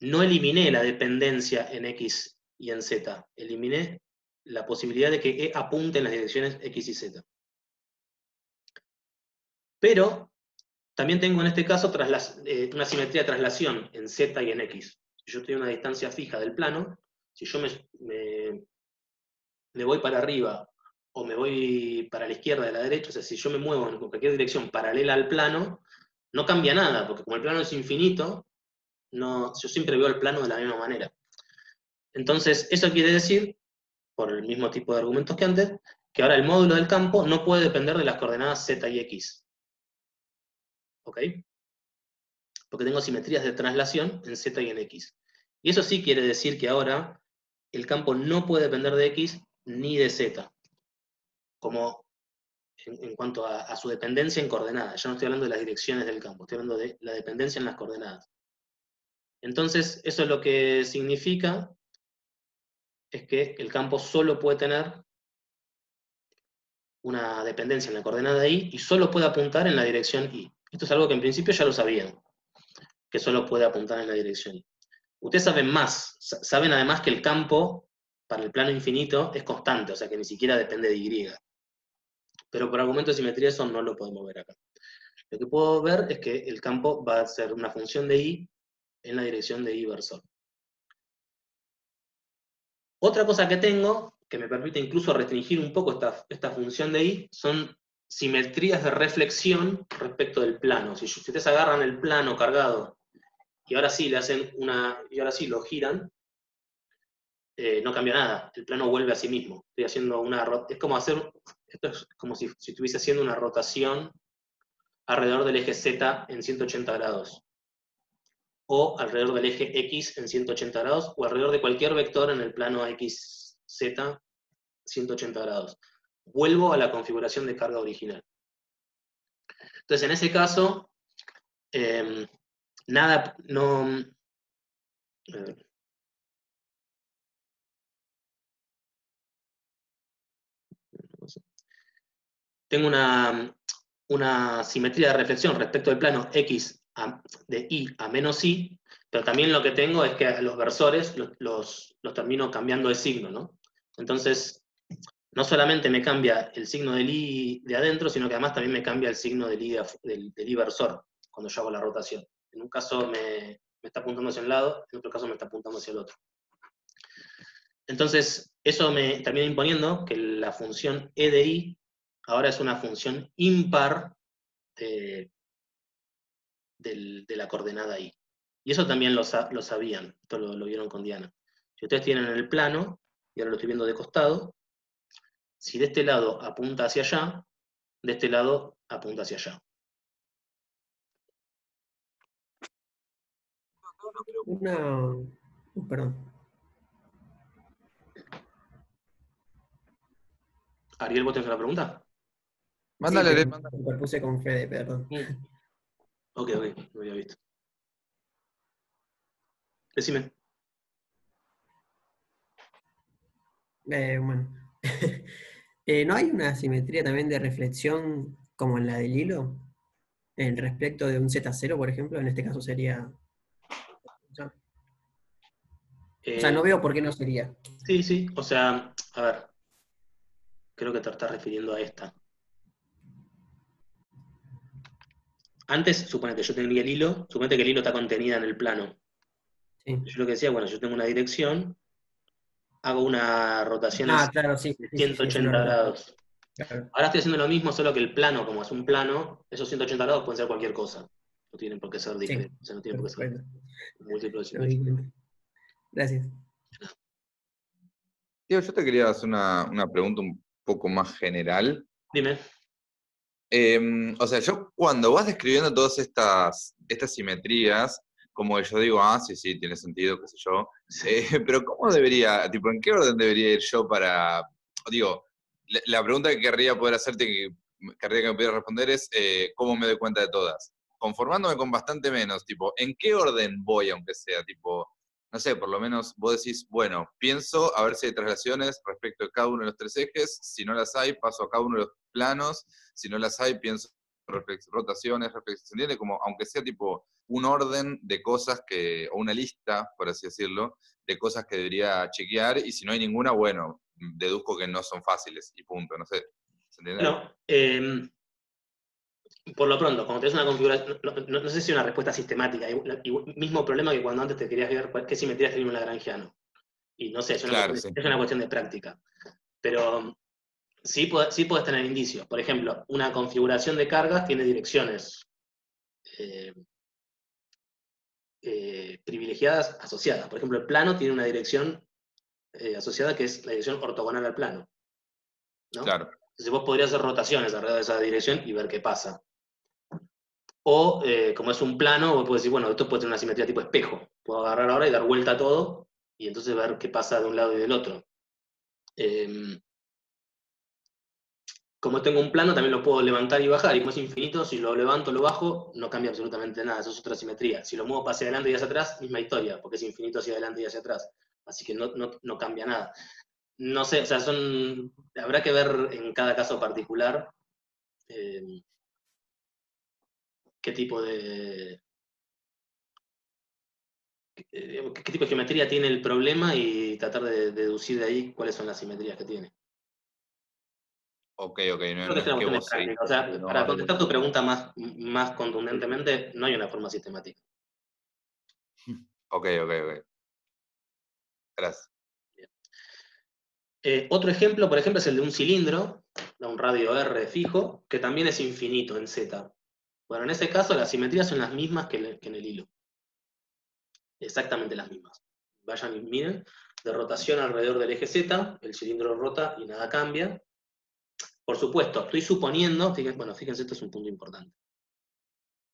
No eliminé la dependencia en X y en Z. Eliminé la posibilidad de que E apunte en las direcciones X y Z. Pero también tengo en este caso una simetría de traslación en Z y en X. Si yo tengo una distancia fija del plano, si yo me voy para arriba o me voy para la izquierda de la derecha, o sea, si yo me muevo en cualquier dirección paralela al plano, no cambia nada, porque como el plano es infinito, yo siempre veo el plano de la misma manera. Entonces, eso quiere decir, por el mismo tipo de argumentos que antes, que ahora el módulo del campo no puede depender de las coordenadas z y x. ¿Ok? Porque tengo simetrías de traslación en z y en x. Y eso sí quiere decir que ahora el campo no puede depender de x ni de z, como en cuanto a su dependencia en coordenadas. Ya no estoy hablando de las direcciones del campo, estoy hablando de la dependencia en las coordenadas. Entonces, eso es lo que significa es que el campo solo puede tener una dependencia en la coordenada Y y solo puede apuntar en la dirección Y. Esto es algo que en principio ya lo sabían, que solo puede apuntar en la dirección Y. Ustedes saben más, saben además que el campo para el plano infinito es constante, o sea que ni siquiera depende de Y. Pero por argumento de simetría eso no lo podemos ver acá. Lo que puedo ver es que el campo va a ser una función de Y en la dirección de Y versor. Otra cosa que tengo, que me permite incluso restringir un poco esta función de Y, son simetrías de reflexión respecto del plano. Si ustedes agarran el plano cargado y ahora sí lo giran, no cambia nada, el plano vuelve a sí mismo. Estoy haciendo esto es como si estuviese haciendo una rotación alrededor del eje Z en 180 grados. O alrededor del eje X en 180 grados, o alrededor de cualquier vector en el plano XZ 180 grados. Vuelvo a la configuración de carga original. Entonces, en ese caso, nada, no... tengo una simetría de reflexión respecto del plano X de Y a menos Y, pero también lo que tengo es que a los versores los termino cambiando de signo, ¿no? Entonces, no solamente me cambia el signo del I de adentro, sino que además también me cambia el signo del I versor, cuando yo hago la rotación. En un caso me está apuntando hacia un lado, en otro caso me está apuntando hacia el otro. Entonces, eso me termina imponiendo que la función E de I ahora es una función impar de la coordenada I. Y eso también lo sabían, esto lo vieron con Diana. Si ustedes tienen el plano, y ahora lo estoy viendo de costado, si de este lado apunta hacia allá, de este lado apunta hacia allá. Perdón. Ariel, ¿vos tenés una pregunta? Mándale, Sí, me superpuse con Fede, perdón. Ok, lo había visto. Decime. Bueno. ¿No hay una simetría también de reflexión como en la del hilo? En respecto de un Z0, por ejemplo, en este caso sería... O sea, no veo por qué no sería. Sí, o sea, a ver, creo que te estás refiriendo a esta. Antes, suponete, yo tenía el hilo, suponete que el hilo está contenida en el plano. Sí. Yo lo que decía, bueno, yo tengo una dirección, hago una rotación Claro, sí, de sí, 180 grados. Claro. Ahora estoy haciendo lo mismo, solo que el plano, como es un plano, esos 180 grados pueden ser cualquier cosa. No tienen por qué ser diferentes, o sea, no tienen por qué ser múltiplos de simetría. Gracias. Diego, yo te quería hacer una pregunta un poco más general. Dime. O sea, yo cuando vas describiendo todas estas simetrías, como que yo digo, sí, tiene sentido, qué sé yo, pero ¿cómo debería, tipo, en qué orden debería ir yo para, digo, la pregunta que querría poder hacerte, querría que me pudieras responder es, ¿cómo me doy cuenta de todas? Conformándome con bastante menos, tipo, ¿en qué orden voy, aunque sea, tipo, no sé, por lo menos vos decís, bueno, pienso a ver si hay traslaciones respecto de cada uno de los tres ejes, si no las hay, paso a cada uno de los planos, si no las hay, pienso rotaciones, ¿se entiende? Como, aunque sea tipo un orden de cosas que, o una lista, por así decirlo, de cosas que debería chequear, y si no hay ninguna, bueno, deduzco que no son fáciles, y punto, no sé, ¿se entiende? Bueno, por lo pronto, cuando tenés una configuración, no sé si una respuesta sistemática, mismo problema que cuando antes te querías ver qué simetrías tenía un lagrangiano. Y no sé, es una cuestión de práctica. Pero sí podés tener indicios. Por ejemplo, una configuración de cargas tiene direcciones privilegiadas asociadas. Por ejemplo, el plano tiene una dirección asociada que es la dirección ortogonal al plano, ¿no? Claro. Entonces vos podrías hacer rotaciones alrededor de esa dirección y ver qué pasa. O, como es un plano, vos podés decir, bueno, esto puede tener una simetría tipo espejo. Puedo agarrar ahora y dar vuelta a todo, y entonces ver qué pasa de un lado y del otro. Como tengo un plano, también lo puedo levantar y bajar, y como es infinito, si lo levanto o lo bajo, no cambia absolutamente nada, eso es otra simetría. Si lo muevo para hacia adelante y hacia atrás, misma historia, porque es infinito hacia adelante y hacia atrás. Así que no cambia nada. No sé, o sea, habrá que ver en cada caso particular qué tipo de geometría tiene el problema y tratar de deducir de ahí cuáles son las simetrías que tiene. Ok, Creo que es una cuestión de práctica. O sea, para contestar tu pregunta más contundentemente, no hay una forma sistemática. Ok. Gracias. Otro ejemplo, por ejemplo, es el de un cilindro, de un radio R fijo, que también es infinito en Z. Bueno, en ese caso las simetrías son las mismas que en el hilo. Exactamente las mismas. Vayan y miren, de rotación alrededor del eje Z, el cilindro rota y nada cambia. Por supuesto, estoy suponiendo, fíjense, esto es un punto importante.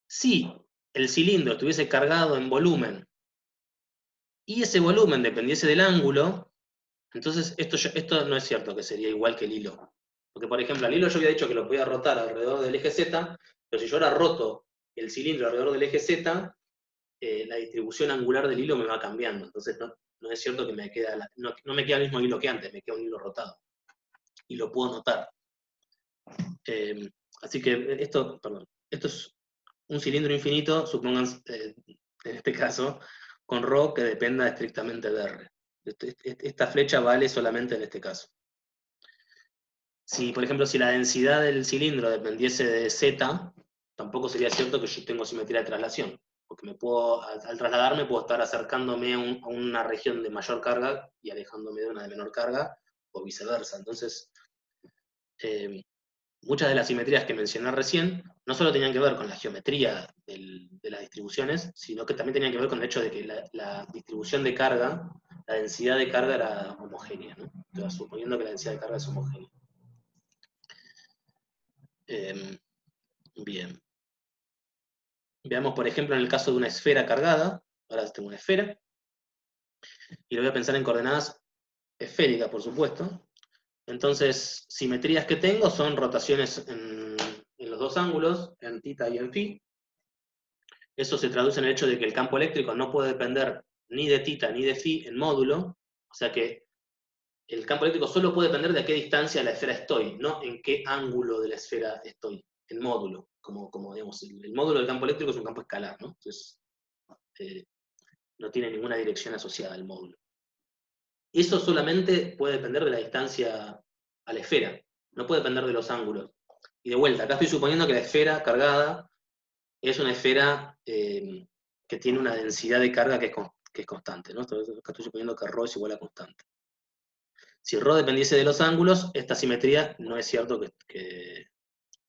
Si el cilindro estuviese cargado en volumen y ese volumen dependiese del ángulo, entonces esto no es cierto que sería igual que el hilo. Porque, por ejemplo, al hilo yo había dicho que lo podía rotar alrededor del eje Z, pero si yo ahora roto el cilindro alrededor del eje Z, la distribución angular del hilo me va cambiando. Entonces no es cierto que me queda no me queda el mismo hilo que antes, me queda un hilo rotado. Y lo puedo notar. Así que esto es un cilindro infinito, supongan, en este caso, con ρ que dependa estrictamente de R. Esta flecha vale solamente en este caso. Si, por ejemplo, si la densidad del cilindro dependiese de Z, tampoco sería cierto que yo tengo simetría de traslación, porque al trasladarme puedo estar acercándome a una región de mayor carga y alejándome de una de menor carga, o viceversa. Entonces, muchas de las simetrías que mencioné recién no solo tenían que ver con la geometría de las distribuciones, sino que también tenían que ver con el hecho de que la distribución de carga, la densidad de carga era homogénea, ¿no? Entonces, suponiendo que la densidad de carga es homogénea. Bien. Veamos, por ejemplo, en el caso de una esfera cargada. Ahora tengo una esfera. Y lo voy a pensar en coordenadas esféricas, por supuesto. Entonces, simetrías que tengo son rotaciones en los dos ángulos, en θ y en φ. Eso se traduce en el hecho de que el campo eléctrico no puede depender ni de θ ni de φ en módulo. O sea que el campo eléctrico solo puede depender de a qué distancia de la esfera estoy, no en qué ángulo de la esfera estoy, en módulo. Como digamos, el módulo del campo eléctrico es un campo escalar, ¿no? Entonces, no tiene ninguna dirección asociada al módulo. Eso solamente puede depender de la distancia a la esfera, no puede depender de los ángulos. Y de vuelta, acá estoy suponiendo que la esfera cargada es una esfera que tiene una densidad de carga que es constante, ¿no? Entonces, acá estoy suponiendo que ρ es igual a constante. Si ρ dependiese de los ángulos, esta simetría no es cierto que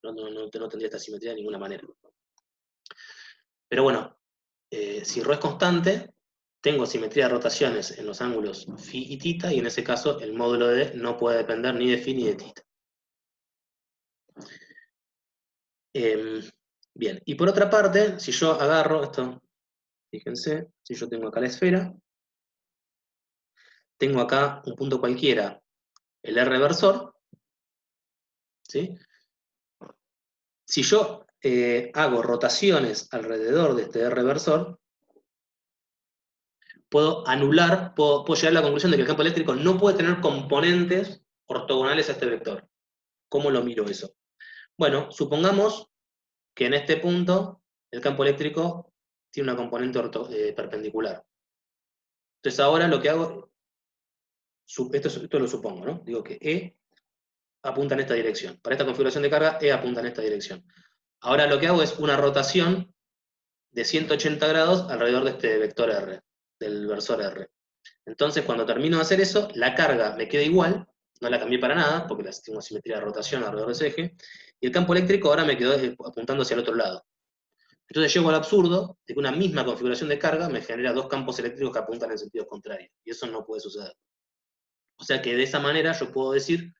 no tendría esta simetría de ninguna manera. Pero bueno, si ρ es constante, tengo simetría de rotaciones en los ángulos φ y θ, y en ese caso el módulo de no puede depender ni de φ ni de θ. Bien, y por otra parte, si yo agarro esto, fíjense, si yo tengo acá la esfera, tengo acá un punto cualquiera, el R versor, ¿sí? Si yo hago rotaciones alrededor de este R versor, puedo llegar a la conclusión de que el campo eléctrico no puede tener componentes ortogonales a este vector. ¿Cómo lo miro eso? Bueno, supongamos que en este punto el campo eléctrico tiene una componente perpendicular. Entonces ahora lo que hago, esto lo supongo, ¿no? Digo que E apunta en esta dirección. Para esta configuración de carga, E apunta en esta dirección. Ahora lo que hago es una rotación de 180 grados alrededor de este vector R, del versor R. Entonces, cuando termino de hacer eso, la carga me queda igual, no la cambié para nada, porque tengo simetría de rotación alrededor de ese eje, y el campo eléctrico ahora me quedó apuntando hacia el otro lado. Entonces llego al absurdo de que una misma configuración de carga me genera dos campos eléctricos que apuntan en sentidos contrarios, y eso no puede suceder. O sea que de esa manera yo puedo decir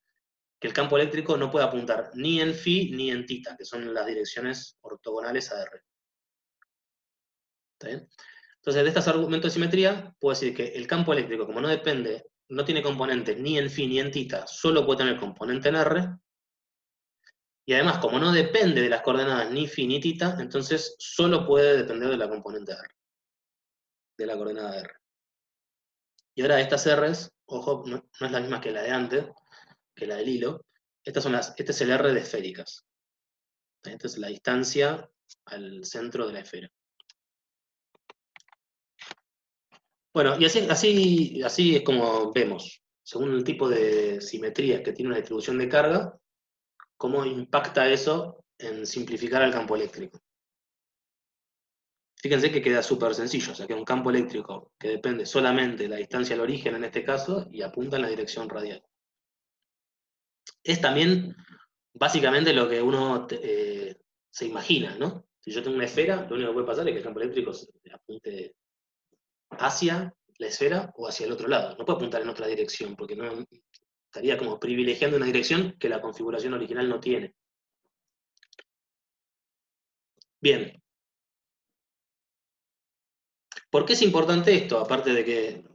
que el campo eléctrico no puede apuntar ni en φ ni en θ, que son las direcciones ortogonales a R. ¿Está bien? Entonces, de estos argumentos de simetría, puedo decir que el campo eléctrico, como no tiene componentes ni en φ ni en θ, solo puede tener componente en R, y además, como no depende de las coordenadas ni φ ni θ, entonces solo puede depender de la componente R, de la coordenada R. Y ahora estas R's, ojo, no es la misma que la de antes, que la del hilo, este es el R de esféricas. Esta es la distancia al centro de la esfera. Bueno, y así es como vemos, según el tipo de simetrías que tiene una distribución de carga, cómo impacta eso en simplificar el campo eléctrico. Fíjense que queda súper sencillo, o sea, que un campo eléctrico que depende solamente de la distancia al origen en este caso y apunta en la dirección radial. Es también básicamente lo que uno se imagina, ¿no? Si yo tengo una esfera, lo único que puede pasar es que el campo eléctrico apunte hacia la esfera o hacia el otro lado. No puede apuntar en otra dirección, porque no estaría como privilegiando una dirección que la configuración original no tiene. Bien. ¿Por qué es importante esto? Aparte de que,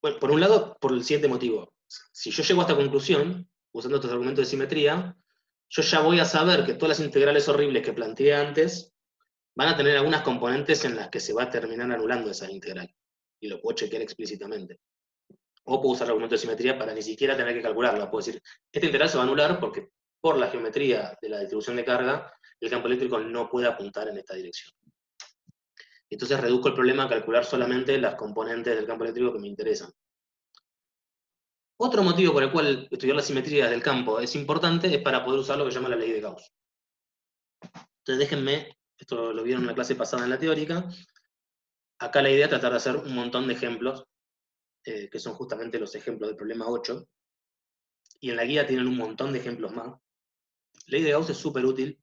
bueno, por un lado, por el siguiente motivo. Si yo llego a esta conclusión, usando estos argumentos de simetría, yo ya voy a saber que todas las integrales horribles que planteé antes van a tener algunas componentes en las que se va a terminar anulando esa integral. Y lo puedo chequear explícitamente. O puedo usar el argumento de simetría para ni siquiera tener que calcularla. Puedo decir, esta integral se va a anular porque por la geometría de la distribución de carga, el campo eléctrico no puede apuntar en esta dirección. Entonces reduzco el problema a calcular solamente las componentes del campo eléctrico que me interesan. Otro motivo por el cual estudiar la simetría del campo es importante es para poder usar lo que se llama la ley de Gauss. Entonces déjenme, esto lo vieron en la clase pasada en la teórica, acá la idea es tratar de hacer un montón de ejemplos, que son justamente los ejemplos del problema 8, y en la guía tienen un montón de ejemplos más. La ley de Gauss es súper útil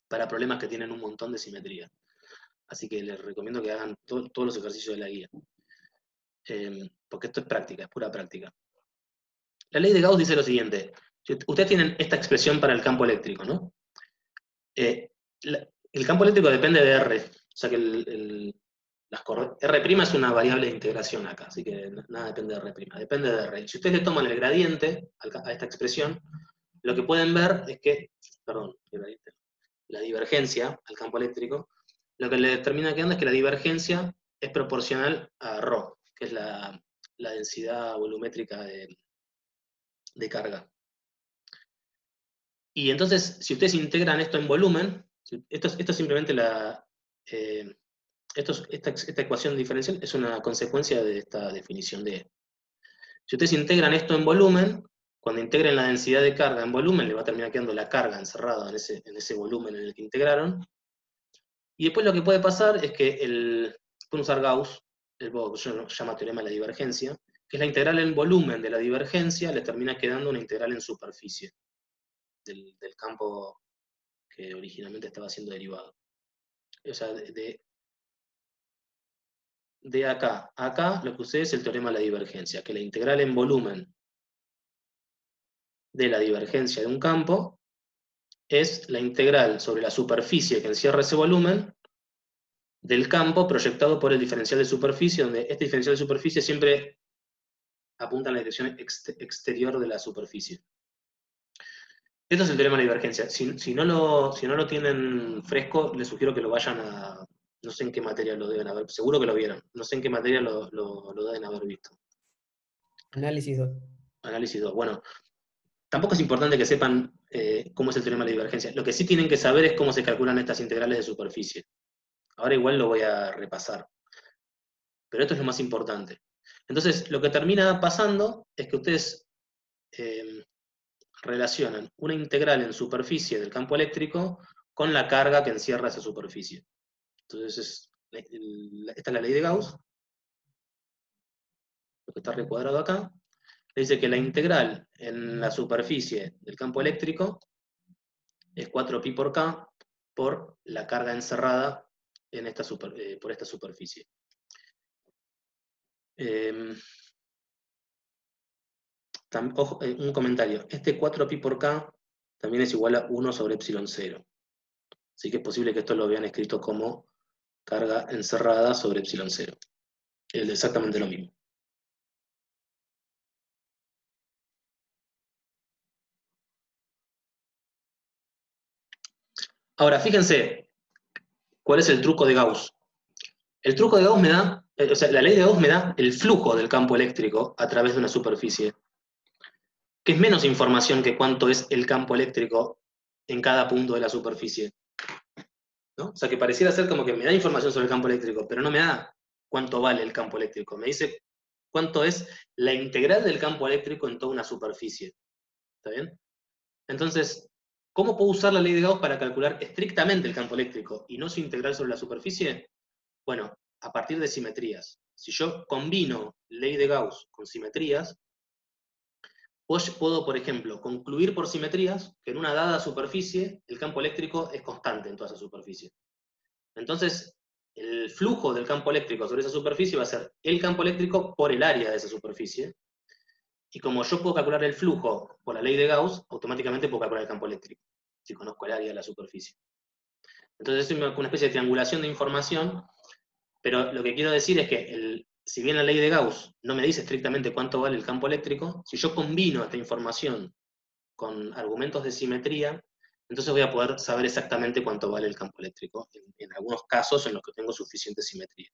para problemas que tienen un montón de simetría. Así que les recomiendo que hagan todos los ejercicios de la guía. Porque esto es práctica, es pura práctica. La ley de Gauss dice lo siguiente. Ustedes tienen esta expresión para el campo eléctrico, ¿no? El campo eléctrico depende de R. O sea que R' es una variable de integración acá, así que nada depende de R'. Depende de R. Si ustedes le toman el gradiente a esta expresión, lo que pueden ver es que, perdón, la divergencia al campo eléctrico, lo que le termina quedando es que la divergencia es proporcional a ρ, que es la densidad volumétrica de carga. Y entonces, si ustedes integran esto en volumen, esto es simplemente esta ecuación diferencial es una consecuencia de esta definición de E. Si ustedes integran esto en volumen, cuando integren la densidad de carga en volumen, le va a terminar quedando la carga encerrada en ese volumen en el que integraron. Y después lo que puede pasar es que pueden usar Gauss, el que se llama teorema de la divergencia, que es la integral en volumen de la divergencia, le termina quedando una integral en superficie del campo que originalmente estaba siendo derivado. O sea, de acá a acá, lo que sucede es el teorema de la divergencia, que la integral en volumen de la divergencia de un campo es la integral sobre la superficie que encierra ese volumen del campo proyectado por el diferencial de superficie, donde este diferencial de superficie siempre apunta en la dirección exterior de la superficie. Esto es el teorema de la divergencia. Si no lo tienen fresco, les sugiero que lo vayan a... No sé en qué materia lo deben haber... Seguro que lo vieron. No sé en qué materia lo deben haber visto. Análisis 2. Análisis 2. Bueno, tampoco es importante que sepan cómo es el teorema de la divergencia. Lo que sí tienen que saber es cómo se calculan estas integrales de superficie. Ahora igual lo voy a repasar. Pero esto es lo más importante. Entonces, lo que termina pasando es que ustedes relacionan una integral en superficie del campo eléctrico con la carga que encierra esa superficie. Entonces, esta es la ley de Gauss, lo que está recuadrado acá. Le dice que la integral en la superficie del campo eléctrico es 4pi por k por la carga encerrada en por esta superficie. Un comentario. Este 4pi por k también es igual a 1 sobre epsilon 0. Así que es posible que esto lo habían escrito como carga encerrada sobre epsilon 0. Es exactamente lo mismo. Ahora, fíjense, ¿cuál es el truco de Gauss? El truco de Gauss me da, o sea, la ley de Gauss me da el flujo del campo eléctrico a través de una superficie, que es menos información que cuánto es el campo eléctrico en cada punto de la superficie. ¿No? O sea, que pareciera ser como que me da información sobre el campo eléctrico, pero no me da cuánto vale el campo eléctrico. Me dice cuánto es la integral del campo eléctrico en toda una superficie. ¿Está bien? Entonces, ¿cómo puedo usar la ley de Gauss para calcular estrictamente el campo eléctrico y no su integral sobre la superficie? Bueno, a partir de simetrías. Si yo combino ley de Gauss con simetrías, puedo, por ejemplo, concluir por simetrías que en una dada superficie el campo eléctrico es constante en toda esa superficie. Entonces, el flujo del campo eléctrico sobre esa superficie va a ser el campo eléctrico por el área de esa superficie. Y como yo puedo calcular el flujo por la ley de Gauss, automáticamente puedo calcular el campo eléctrico, si conozco el área de la superficie. Entonces es una especie de triangulación de información, pero lo que quiero decir es que si bien la ley de Gauss no me dice estrictamente cuánto vale el campo eléctrico, si yo combino esta información con argumentos de simetría, entonces voy a poder saber exactamente cuánto vale el campo eléctrico, en algunos casos en los que tengo suficiente simetría.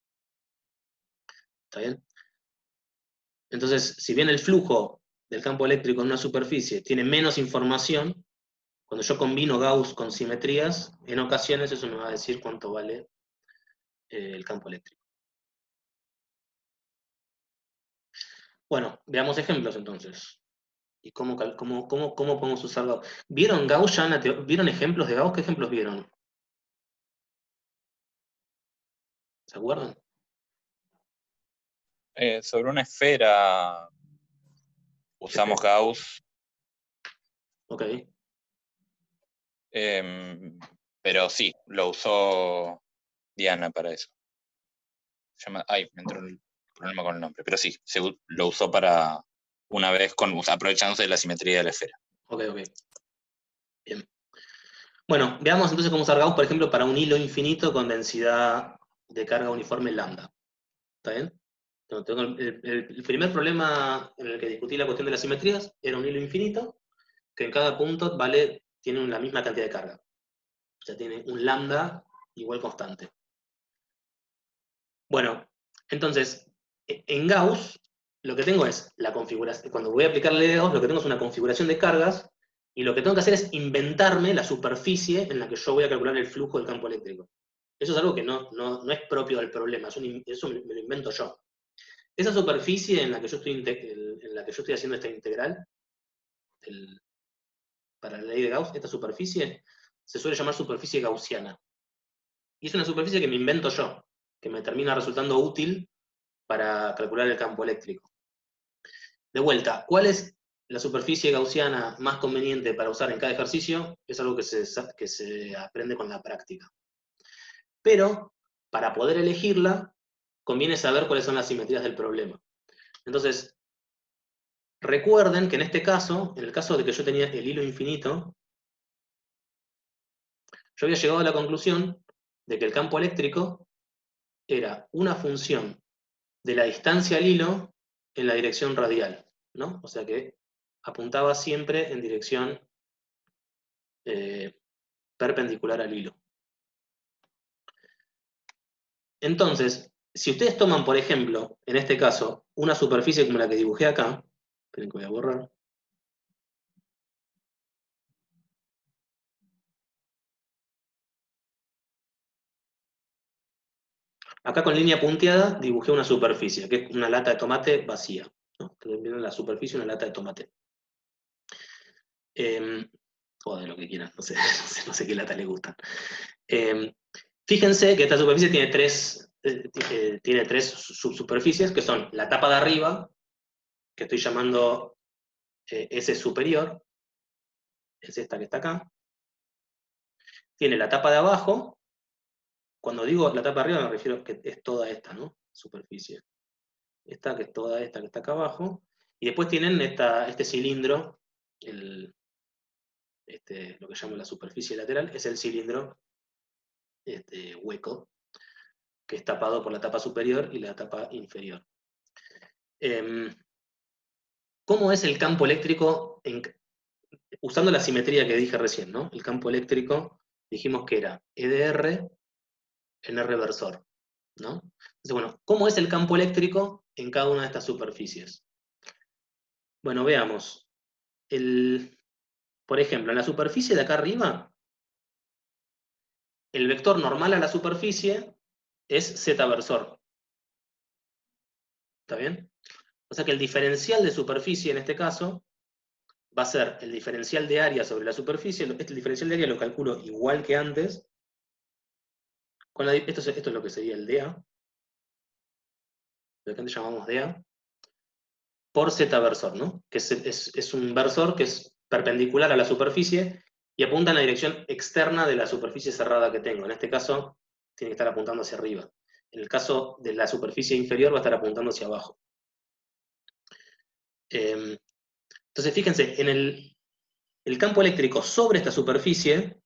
¿Está bien? Entonces, si bien el flujo del campo eléctrico en una superficie tiene menos información, Cuando yo combino Gauss con simetrías, en ocasiones eso me va a decir cuánto vale el campo eléctrico. Bueno, veamos ejemplos entonces. ¿Y cómo podemos usar Gauss? ¿Vieron Gauss ya ¿Vieron ejemplos de Gauss? ¿Qué ejemplos vieron? ¿Se acuerdan? Sobre una esfera usamos Gauss. Ok. Pero sí, lo usó Diana para eso. Me entró el problema con el nombre. Pero sí, lo usó para una vez aprovechándose de la simetría de la esfera. Ok. Bien. Bueno, veamos entonces cómo usar Gauss, por ejemplo, para un hilo infinito con densidad de carga uniforme lambda. ¿Está bien? El primer problema en el que discutí la cuestión de las simetrías era un hilo infinito, que en cada punto tiene la misma cantidad de carga. O sea, tiene un lambda igual constante. Bueno, entonces, en Gauss, lo que tengo es la configuración. Cuando voy a aplicarle Gauss, lo que tengo es una configuración de cargas, y lo que tengo que hacer es inventarme la superficie en la que yo voy a calcular el flujo del campo eléctrico. Eso es algo que no es propio del problema, eso me lo invento yo. Esa superficie en la que yo estoy haciendo esta integral, para la ley de Gauss, esta superficie se suele llamar superficie gaussiana. Y es una superficie que me invento yo, que me termina resultando útil para calcular el campo eléctrico. De vuelta, ¿cuál es la superficie gaussiana más conveniente para usar en cada ejercicio? Es algo que se aprende con la práctica. Pero, para poder elegirla, conviene saber cuáles son las simetrías del problema. Entonces, recuerden que en este caso, en el caso de que yo tenía el hilo infinito, yo había llegado a la conclusión de que el campo eléctrico era una función de la distancia al hilo en la dirección radial, ¿no? O sea que apuntaba siempre en dirección perpendicular al hilo. Entonces, si ustedes toman, por ejemplo, en este caso, una superficie como la que dibujé acá, esperen que voy a borrar. Acá con línea punteada dibujé una superficie, que es una lata de tomate vacía, ¿no? Ustedes ven la superficie, una lata de tomate. O de lo que quieran, no sé qué lata les gustan. Fíjense que esta superficie tiene tres subsuperficies, que son la tapa de arriba, que estoy llamando S superior, es esta que está acá. Tiene la tapa de abajo. Cuando digo la tapa de arriba me refiero a que es toda esta, ¿no? Superficie. Esta, que es toda esta que está acá abajo. Y después tienen este cilindro, lo que llamo la superficie lateral, es el cilindro hueco, que es tapado por la tapa superior y la tapa inferior. ¿Cómo es el campo eléctrico usando la simetría que dije recién, ¿no? El campo eléctrico dijimos que era EDR en R versor, ¿no? Entonces, bueno, ¿cómo es el campo eléctrico en cada una de estas superficies? Bueno, veamos. Por ejemplo, en la superficie de acá arriba, el vector normal a la superficie es Z versor. ¿Está bien? O sea que el diferencial de superficie en este caso va a ser el diferencial de área sobre la superficie. Este diferencial de área lo calculo igual que antes. Esto es lo que sería el DA. Lo que antes llamamos DA. Por Z versor, ¿no? Que es un versor que es perpendicular a la superficie y apunta en la dirección externa de la superficie cerrada que tengo. En este caso, tiene que estar apuntando hacia arriba. En el caso de la superficie inferior va a estar apuntando hacia abajo. Entonces, fíjense, en el campo eléctrico sobre esta superficie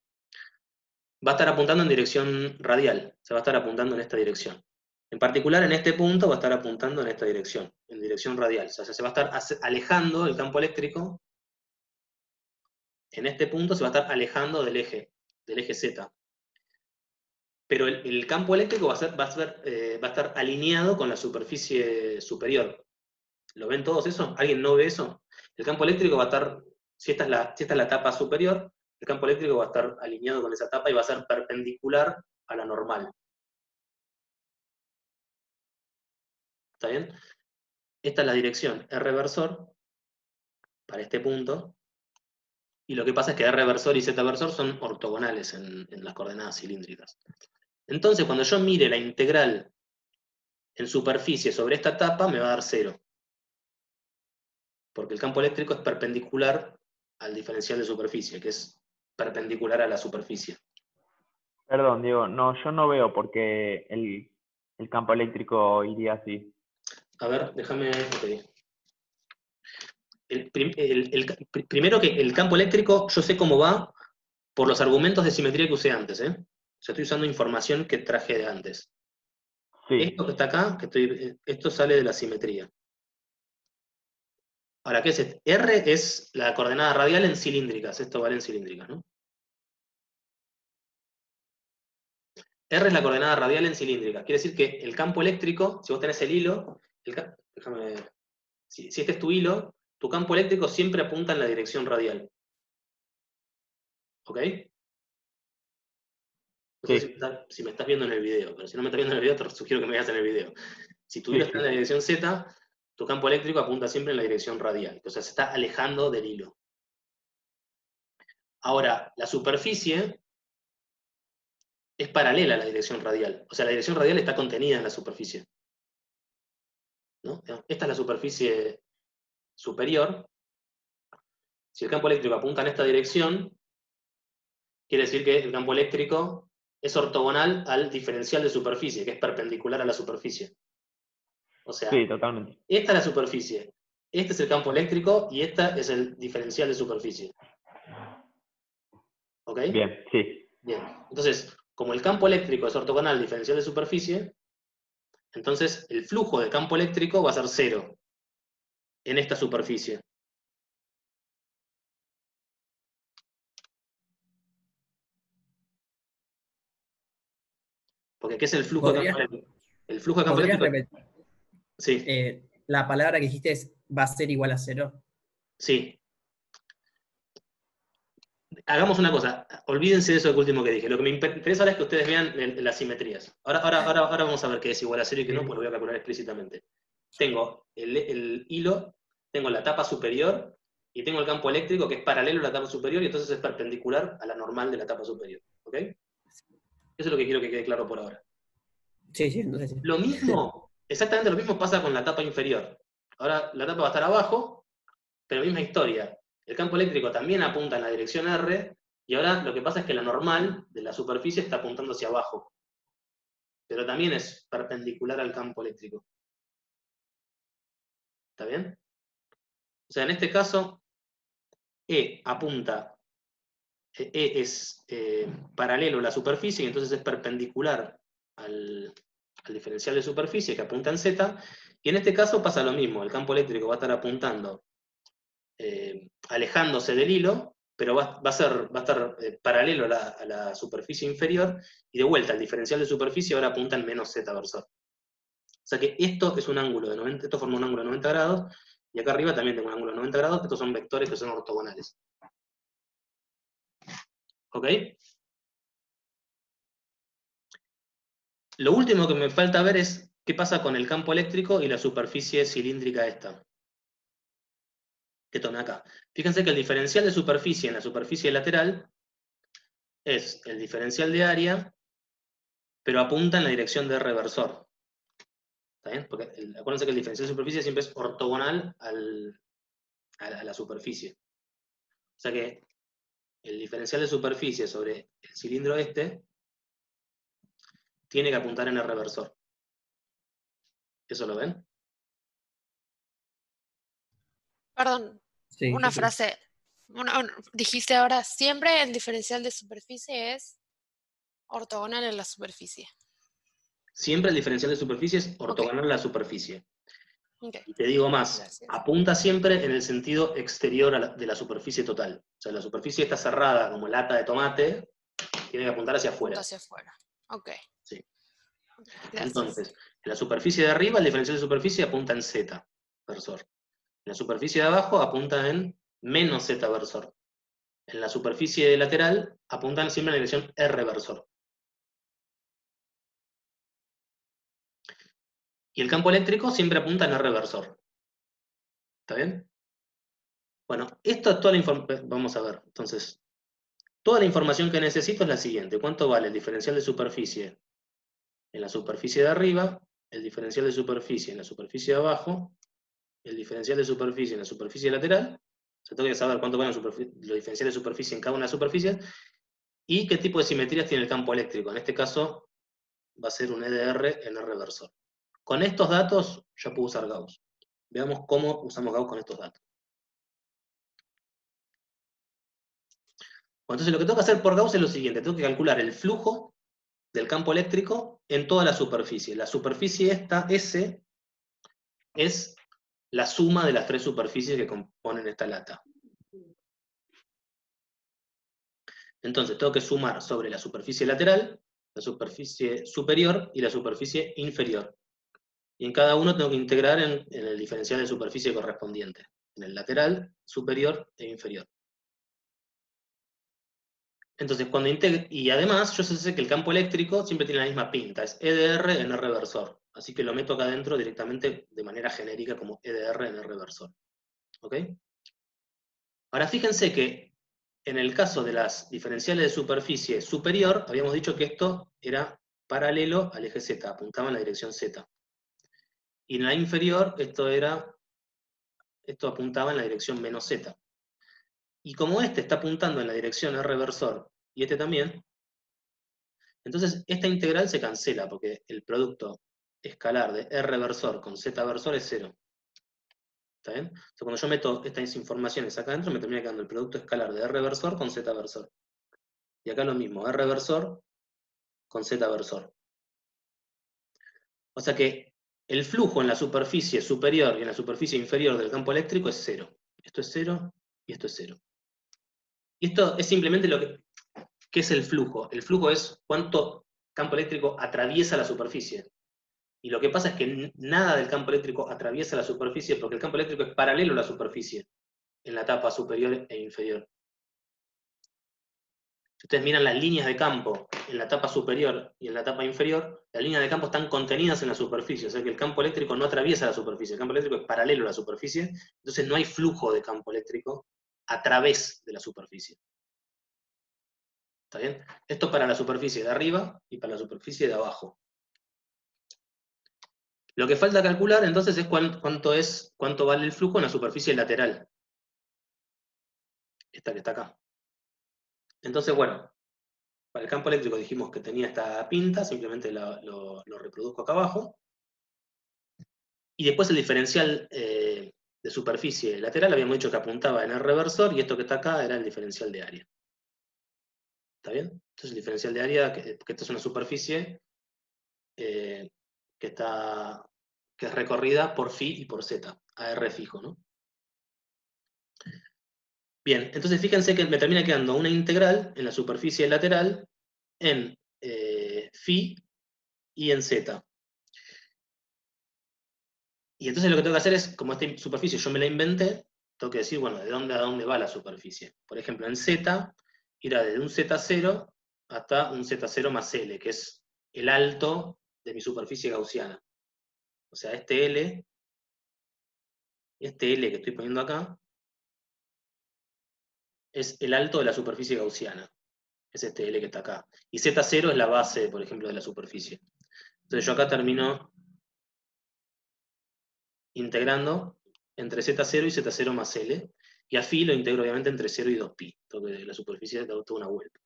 va a estar apuntando en dirección radial, se va a estar apuntando en esta dirección. En particular, en este punto va a estar apuntando en esta dirección, en dirección radial. O sea, se va a estar alejando el campo eléctrico. En este punto se va a estar alejando del eje Z. Pero el campo eléctrico va a estar alineado con la superficie superior. ¿Lo ven todos eso? ¿Alguien no ve eso? El campo eléctrico va a estar, si esta es la tapa superior, el campo eléctrico va a estar alineado con esa tapa y va a ser perpendicular a la normal. ¿Está bien? Esta es la dirección R versor para este punto. Y lo que pasa es que R versor y Z versor son ortogonales en las coordenadas cilíndricas. Entonces, cuando yo mire la integral en superficie sobre esta tapa, me va a dar 0. Porque el campo eléctrico es perpendicular al diferencial de superficie, que es perpendicular a la superficie. Perdón, Diego, no, yo no veo por qué el campo eléctrico iría así. A ver, déjame... ok. Primero que el campo eléctrico, yo sé cómo va por los argumentos de simetría que usé antes, ¿eh? O sea, estoy usando información que traje de antes. Sí, Esto que está acá, esto sale de la simetría. Ahora, ¿qué es esto? R es la coordenada radial en cilíndricas. Esto vale en cilíndricas, ¿no? R es la coordenada radial en cilíndricas. Quiere decir que el campo eléctrico, si vos tenés el hilo, déjame ver. Si este es tu hilo, tu campo eléctrico siempre apunta en la dirección radial. ¿Ok? No sé sí, si me estás viendo en el video, pero si no me estás viendo en el video, te sugiero que me veas en el video. Si tu hilo sí, está en la dirección Z, tu campo eléctrico apunta siempre en la dirección radial. O sea, se está alejando del hilo. Ahora, la superficie es paralela a la dirección radial. O sea, la dirección radial está contenida en la superficie, ¿no? Esta es la superficie superior. Si el campo eléctrico apunta en esta dirección, quiere decir que el campo eléctrico es ortogonal al diferencial de superficie, que es perpendicular a la superficie. O sea, sí, totalmente. esta es la superficie, este es el campo eléctrico y esta es el diferencial de superficie. ¿Ok? Bien, sí, Bien. Entonces, como el campo eléctrico es ortogonal al diferencial de superficie, entonces el flujo de campo eléctrico va a ser 0 en esta superficie. Porque ¿qué es el flujo de campo eléctrico? El flujo de campo ¿Podrías eléctrico... repetir? Sí, La palabra que dijiste es va a ser igual a 0. sí. Hagamos una cosa, olvídense de eso último que dije. Lo que me interesa ahora es que ustedes vean las simetrías. Ahora vamos a ver qué es igual a 0 y qué no, porque lo voy a calcular explícitamente. Tengo el hilo, tengo la tapa superior y tengo el campo eléctrico que es paralelo a la tapa superior y entonces es perpendicular a la normal de la tapa superior. ¿Ok? Eso es lo que quiero que quede claro por ahora. Sí, sí, entonces sí. Lo mismo, exactamente lo mismo pasa con la tapa inferior. Ahora la tapa va a estar abajo, pero misma historia. El campo eléctrico también apunta en la dirección R, y ahora lo que pasa es que la normal de la superficie está apuntando hacia abajo. Pero también es perpendicular al campo eléctrico. ¿Está bien? O sea, en este caso, E es paralelo a la superficie, y entonces es perpendicular al diferencial de superficie que apunta en Z, y en este caso pasa lo mismo, el campo eléctrico va a estar apuntando, alejándose del hilo, pero va a estar paralelo a la superficie inferior, y de vuelta el diferencial de superficie ahora apunta en menos Z versor. O sea que esto es un ángulo de 90, esto forma un ángulo de 90 grados, y acá arriba también tengo un ángulo de 90 grados, estos son vectores que son ortogonales. ¿Ok? Lo último que me falta ver es qué pasa con el campo eléctrico y la superficie cilíndrica esta, que tomé acá. Fíjense que el diferencial de superficie en la superficie lateral es el diferencial de área, pero apunta en la dirección de reversor. ¿Está bien? Porque acuérdense que el diferencial de superficie siempre es ortogonal a la superficie. O sea que el diferencial de superficie sobre el cilindro este tiene que apuntar en el reversor. ¿Eso lo ven? Perdón, Sí, una sí. frase. Dijiste ahora, siempre el diferencial de superficie es ortogonal en la superficie. Siempre el diferencial de superficie es ortogonal a la superficie. Ok, Y te digo más, gracias. apunta siempre en el sentido exterior de la superficie total. O sea, la superficie está cerrada como lata de tomate, tiene que apuntar hacia Punto afuera. hacia afuera. Ok. Sí. Gracias. Entonces, en la superficie de arriba, el diferencial de superficie apunta en Z versor. En la superficie de abajo apunta en menos Z versor. en la superficie lateral apuntan siempre en la dirección R versor. Y el campo eléctrico siempre apunta en R versor. ¿Está bien? Bueno, esto es toda la información. Vamos a ver. Entonces, toda la información que necesito es la siguiente. ¿Cuánto vale el diferencial de superficie en la superficie de arriba, el diferencial de superficie en la superficie de abajo, el diferencial de superficie en la superficie lateral? O sea, tengo que saber cuánto valen los diferenciales de superficie en cada una de las superficies y qué tipo de simetrías tiene el campo eléctrico. En este caso va a ser un EDR en R versor. Con estos datos ya puedo usar Gauss. Veamos cómo usamos Gauss con estos datos. Bueno, entonces lo que tengo que hacer por Gauss es lo siguiente. Tengo que calcular el flujo del campo eléctrico en toda la superficie. La superficie esta, S, es la suma de las tres superficies que componen esta lata. Entonces tengo que sumar sobre la superficie lateral, la superficie superior y la superficie inferior. Y en cada uno tengo que integrar en el diferencial de superficie correspondiente, en el lateral, superior e inferior. Entonces, cuando integro, y además yo sé que el campo eléctrico siempre tiene la misma pinta, es EDR en R versor. Así que lo meto acá adentro directamente de manera genérica como EDR en R versor. ¿Ok? Ahora fíjense que en el caso de las diferenciales de superficie superior, habíamos dicho que esto era paralelo al eje Z, apuntaba en la dirección Z. Y en la inferior, esto apuntaba en la dirección menos Z. Y como este está apuntando en la dirección R versor, y este también, entonces esta integral se cancela, porque el producto escalar de R versor con Z versor es 0. ¿Está bien? Entonces cuando yo meto estas informaciones acá adentro, me termina quedando el producto escalar de R versor con Z versor. Y acá lo mismo, R versor con Z versor. O sea que el flujo en la superficie superior y en la superficie inferior del campo eléctrico es 0. Esto es 0 y esto es 0. Y esto es simplemente lo que... ¿Qué es el flujo? El flujo es cuánto campo eléctrico atraviesa la superficie. Y lo que pasa es que nada del campo eléctrico atraviesa la superficie porque el campo eléctrico es paralelo a la superficie en la etapa superior e inferior. Si ustedes miran las líneas de campo en la etapa superior y en la etapa inferior, las líneas de campo están contenidas en la superficie, o sea que el campo eléctrico no atraviesa la superficie, el campo eléctrico es paralelo a la superficie, entonces no hay flujo de campo eléctrico a través de la superficie. ¿Está bien? Esto para la superficie de arriba y para la superficie de abajo. Lo que falta calcular entonces es cuánto vale el flujo en la superficie lateral. Esta que está acá. Entonces, bueno, para el campo eléctrico dijimos que tenía esta pinta, simplemente lo reproduzco acá abajo. Y después el diferencial de superficie lateral, habíamos dicho que apuntaba en el reversor, y esto que está acá era el diferencial de área. ¿Está bien? Entonces el diferencial de área, que esta es una superficie que es recorrida por φ y por z, AR fijo, ¿no? Bien, entonces fíjense que me termina quedando una integral en la superficie lateral en φ y en z. Y entonces lo que tengo que hacer es, como esta superficie yo me la inventé, tengo que decir, bueno, de dónde a dónde va la superficie. Por ejemplo, en z, irá desde un z0 hasta un z0 más L, que es el alto de mi superficie gaussiana. O sea, este L que estoy poniendo acá, es el alto de la superficie gaussiana. Es este L que está acá. Y Z0 es la base, por ejemplo, de la superficie. Entonces yo acá termino integrando entre Z0 y Z0 más L, y a φ lo integro obviamente entre 0 y 2π, porque la superficie da toda una vuelta.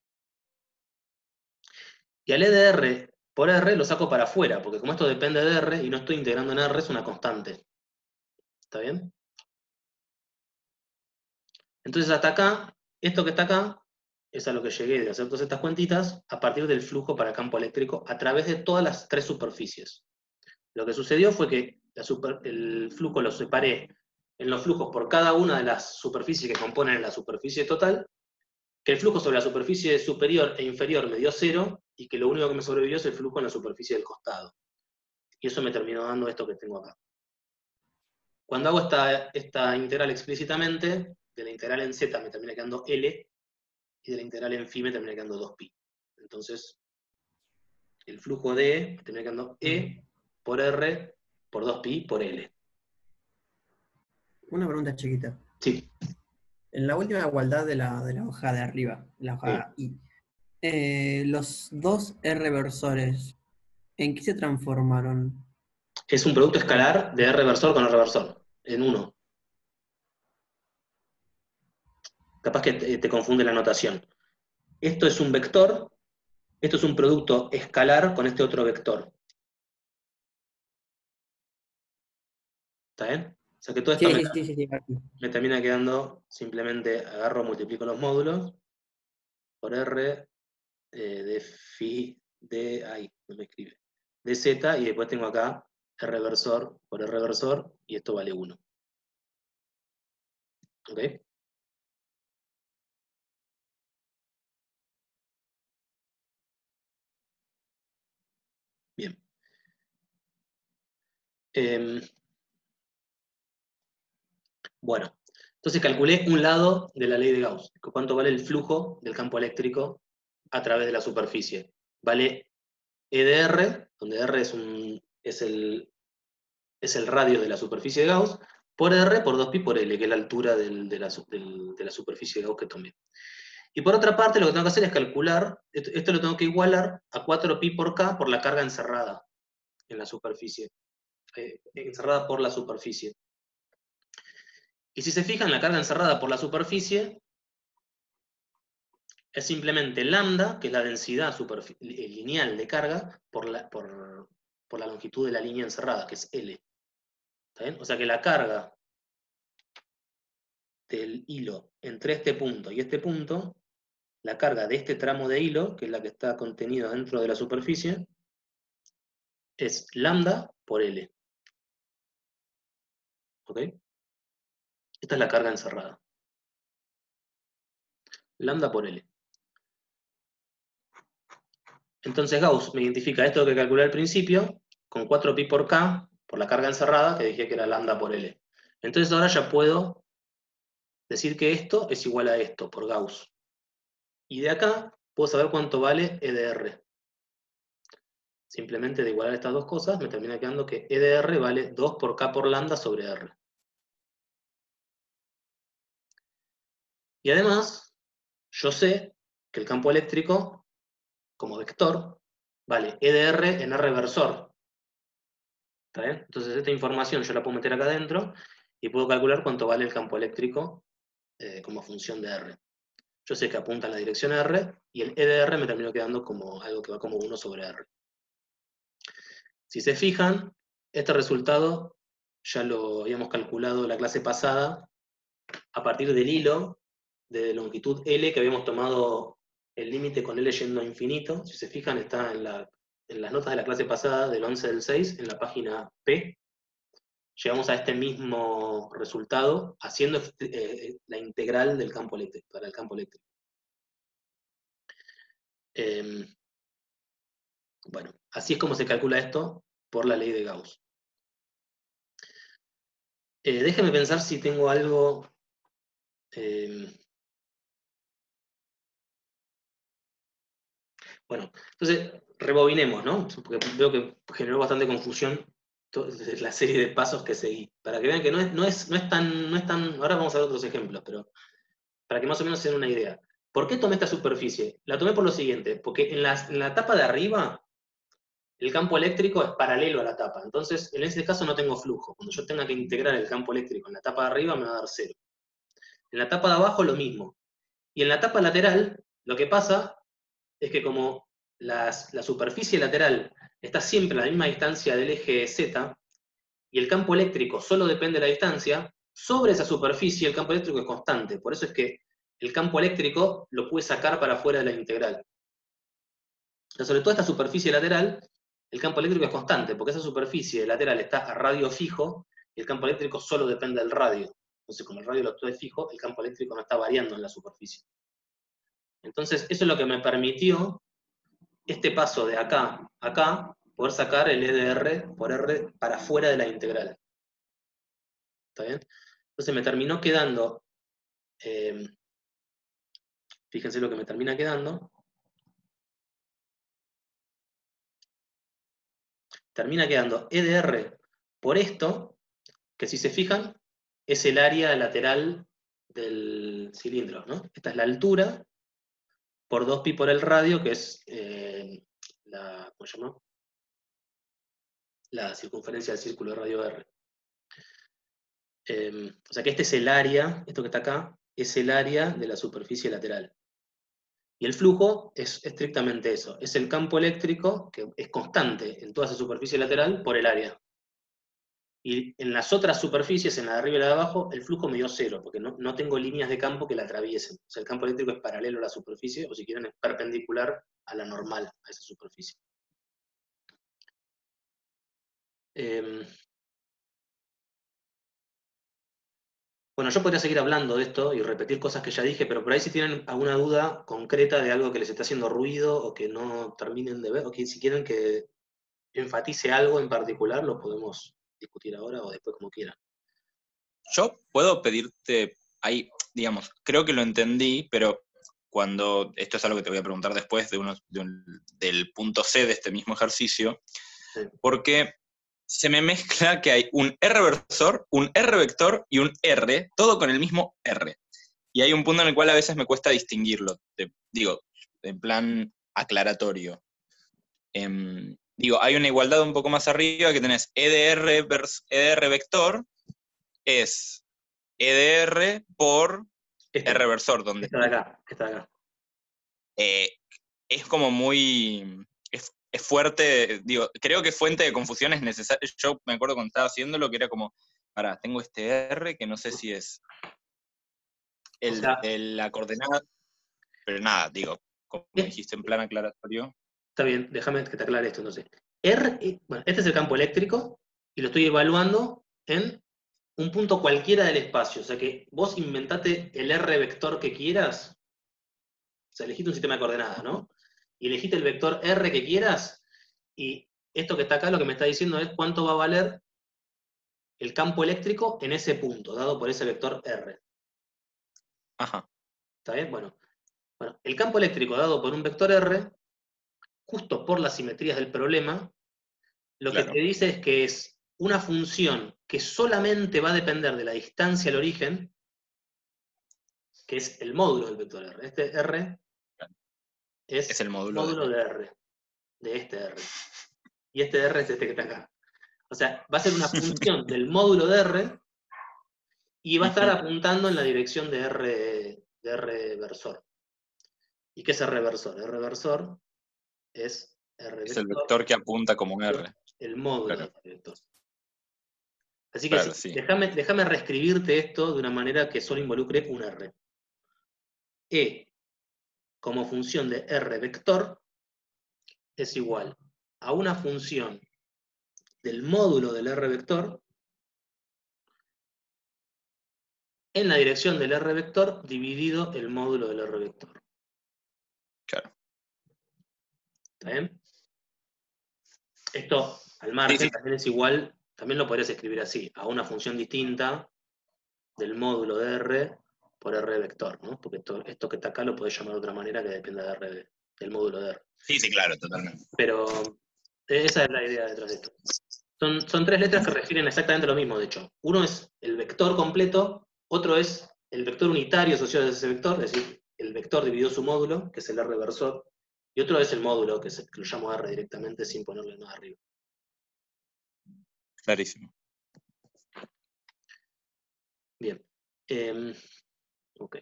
Y al EDR por R lo saco para afuera, porque como esto depende de R y no estoy integrando en R, es una constante. ¿Está bien? Entonces hasta acá, esto que está acá, es a lo que llegué de hacer todas estas cuentitas, a partir del flujo para campo eléctrico a través de todas las tres superficies. Lo que sucedió fue que el flujo lo separé en los flujos por cada una de las superficies que componen la superficie total, que el flujo sobre la superficie superior e inferior me dio 0, y que lo único que me sobrevivió es el flujo en la superficie del costado. Y eso me terminó dando esto que tengo acá. Cuando hago esta integral explícitamente, de la integral en z me termina quedando L, y de la integral en phi me termina quedando 2pi. Entonces, el flujo de E me termina quedando E por R por 2pi por L. Una pregunta chiquita. Sí. En la última igualdad de la hoja de arriba, la hoja I, los dos R versores, ¿en qué se transformaron? Es un producto escalar de R versor con R versor, en uno. Capaz que te confunde la notación. Esto es un vector, esto es un producto escalar con este otro vector. ¿Está bien? O sea que todo esto Sí. me termina quedando, simplemente agarro, multiplico los módulos por R de phi de, ay, no me escribe, de Z, y después tengo acá R versor por R versor, y esto vale 1. ¿Ok? Bien. Bueno, entonces calculé un lado de la ley de Gauss. ¿Cuánto vale el flujo del campo eléctrico a través de la superficie? Vale E de R, donde R es el radio de la superficie de Gauss, por R por 2pi por L, que es la altura de la superficie de Gauss que tomé. Y por otra parte, lo que tengo que hacer es calcular, esto lo tengo que igualar a 4pi por K por la carga encerrada en la superficie, encerrada por la superficie. Y si se fijan, la carga encerrada por la superficie es simplemente lambda, que es la densidad lineal de carga, por la longitud de la línea encerrada, que es L. ¿Está bien? O sea que la carga del hilo entre este punto y este punto, la carga de este tramo de hilo, que es la que está contenida dentro de la superficie, es lambda por L. ¿Ok? Esta es la carga encerrada. Lambda por L. Entonces Gauss me identifica esto que calculé al principio, con 4pi por K, por la carga encerrada, que dije que era lambda por L. Entonces ahora ya puedo decir que esto es igual a esto, por Gauss. Y de acá puedo saber cuánto vale E de R. Simplemente de igualar estas dos cosas, me termina quedando que E de R vale 2 por K por lambda sobre R. Y además, yo sé que el campo eléctrico, como vector, vale E de R en R versor. ¿Está bien? Entonces esta información yo la puedo meter acá adentro y puedo calcular cuánto vale el campo eléctrico como función de R. Yo sé que apunta en la dirección R, y el E de R me terminó quedando como algo que va como 1 sobre R. Si se fijan, este resultado ya lo habíamos calculado la clase pasada a partir del hilo de longitud L, que habíamos tomado el límite con L yendo a infinito. Si se fijan, está en las notas de la clase pasada, del 11 del 6, en la página P. Llegamos a este mismo resultado haciendo la integral del campo eléctrico, para el campo eléctrico. Bueno, así es como se calcula esto por la ley de Gauss. Déjenme pensar si tengo algo... bueno, entonces rebobinemos, ¿no? Porque veo que generó bastante confusión la serie de pasos que seguí. Para que vean que no es tan... Ahora vamos a ver otros ejemplos, pero para que más o menos se den una idea. ¿Por qué tomé esta superficie? La tomé por lo siguiente, porque en la tapa de arriba el campo eléctrico es paralelo a la tapa. Entonces, en ese caso no tengo flujo. Cuando yo tenga que integrar el campo eléctrico en la tapa de arriba me va a dar 0. En la tapa de abajo lo mismo. Y en la tapa lateral, lo que pasa es que como la superficie lateral está siempre a la misma distancia del eje Z, y el campo eléctrico solo depende de la distancia, sobre esa superficie el campo eléctrico es constante. Por eso es que el campo eléctrico lo pude sacar para afuera de la integral. Pero sobre todo esta superficie lateral, el campo eléctrico es constante, porque esa superficie lateral está a radio fijo, y el campo eléctrico solo depende del radio. Entonces, como el radio lo es fijo, el campo eléctrico no está variando en la superficie. Entonces, eso es lo que me permitió este paso de acá a acá, poder sacar el E de R por R para afuera de la integral. ¿Está bien? Entonces me terminó quedando Fíjense lo que me termina quedando. Termina quedando E de R por esto, que si se fijan, es el área lateral del cilindro, ¿no? Esta es la altura por 2pi por el radio, que es ¿cómo se llama? La circunferencia del círculo de radio R. O sea que este es el área, esto que está acá, es el área de la superficie lateral. Y el flujo es estrictamente eso, es el campo eléctrico que es constante en toda esa superficie lateral por el área. Y en las otras superficies, en la de arriba y la de abajo, el flujo me dio cero, porque no tengo líneas de campo que la atraviesen. O sea, el campo eléctrico es paralelo a la superficie, o si quieren es perpendicular a la normal, a esa superficie. Bueno, yo podría seguir hablando de esto y repetir cosas que ya dije, pero por ahí si tienen alguna duda concreta de algo que les está haciendo ruido o que no terminen de ver, o que si quieren que enfatice algo en particular, lo podemos discutir ahora o después como quieran. Yo puedo pedirte, ahí, digamos, creo que lo entendí, pero cuando, esto es algo que te voy a preguntar después del punto C de este mismo ejercicio, Sí. porque se me mezcla que hay un R versor, un R vector y un R, todo con el mismo R. Y hay un punto en el cual a veces me cuesta distinguirlo, digo, en plan aclaratorio. Digo, hay una igualdad un poco más arriba que tenés EDR vector, es EDR por R versor, donde Esta de acá, esta de acá. Es como muy... Es fuerte, digo, creo que fuente de confusión es necesario. Yo me acuerdo cuando estaba haciéndolo que era como, pará, tengo este R que no sé si es la coordenada, pero nada, digo, como dijiste en plan aclaratorio. Está bien, déjame que te aclare esto entonces. Bueno, este es el campo eléctrico y lo estoy evaluando en un punto cualquiera del espacio. O sea que vos inventate el R vector que quieras. O sea, elegiste un sistema de coordenadas, ¿no? Y elegiste el vector R que quieras, y esto que está acá lo que me está diciendo es cuánto va a valer el campo eléctrico en ese punto, dado por ese vector R. Ajá. ¿Está bien? Bueno, el campo eléctrico dado por un vector R, justo por las simetrías del problema, lo que te dice es que es una función que solamente va a depender de la distancia al origen, que es el módulo del vector R. Este R es el módulo de R, de este R. Y este R es este que está acá. O sea, va a ser una función del módulo de R y va a estar apuntando en la dirección de R versor. ¿Y qué es R versor? R versor es R vector. Es el vector que apunta como un R. El módulo Claro. de vector. Así que sí. déjame reescribirte esto de una manera que solo involucre un R. E como función de R vector es igual a una función del módulo del R vector en la dirección del R vector dividido el módulo del R vector. Claro. ¿Está bien? Esto, al margen, también es igual, también lo podrías escribir así, a una función distinta del módulo de R por R vector, ¿no? Porque esto que está acá lo podés llamar de otra manera que dependa de R, del módulo de R. Sí, claro, totalmente. Pero esa es la idea detrás de esto. Son tres letras que refieren exactamente lo mismo, de hecho. Uno es el vector completo, otro es el vector unitario asociado a ese vector, es decir, el vector dividido su módulo, que es el R versor, y otro es el módulo, que lo llamo R directamente sin ponerle nada arriba. Clarísimo. Bien. Ok.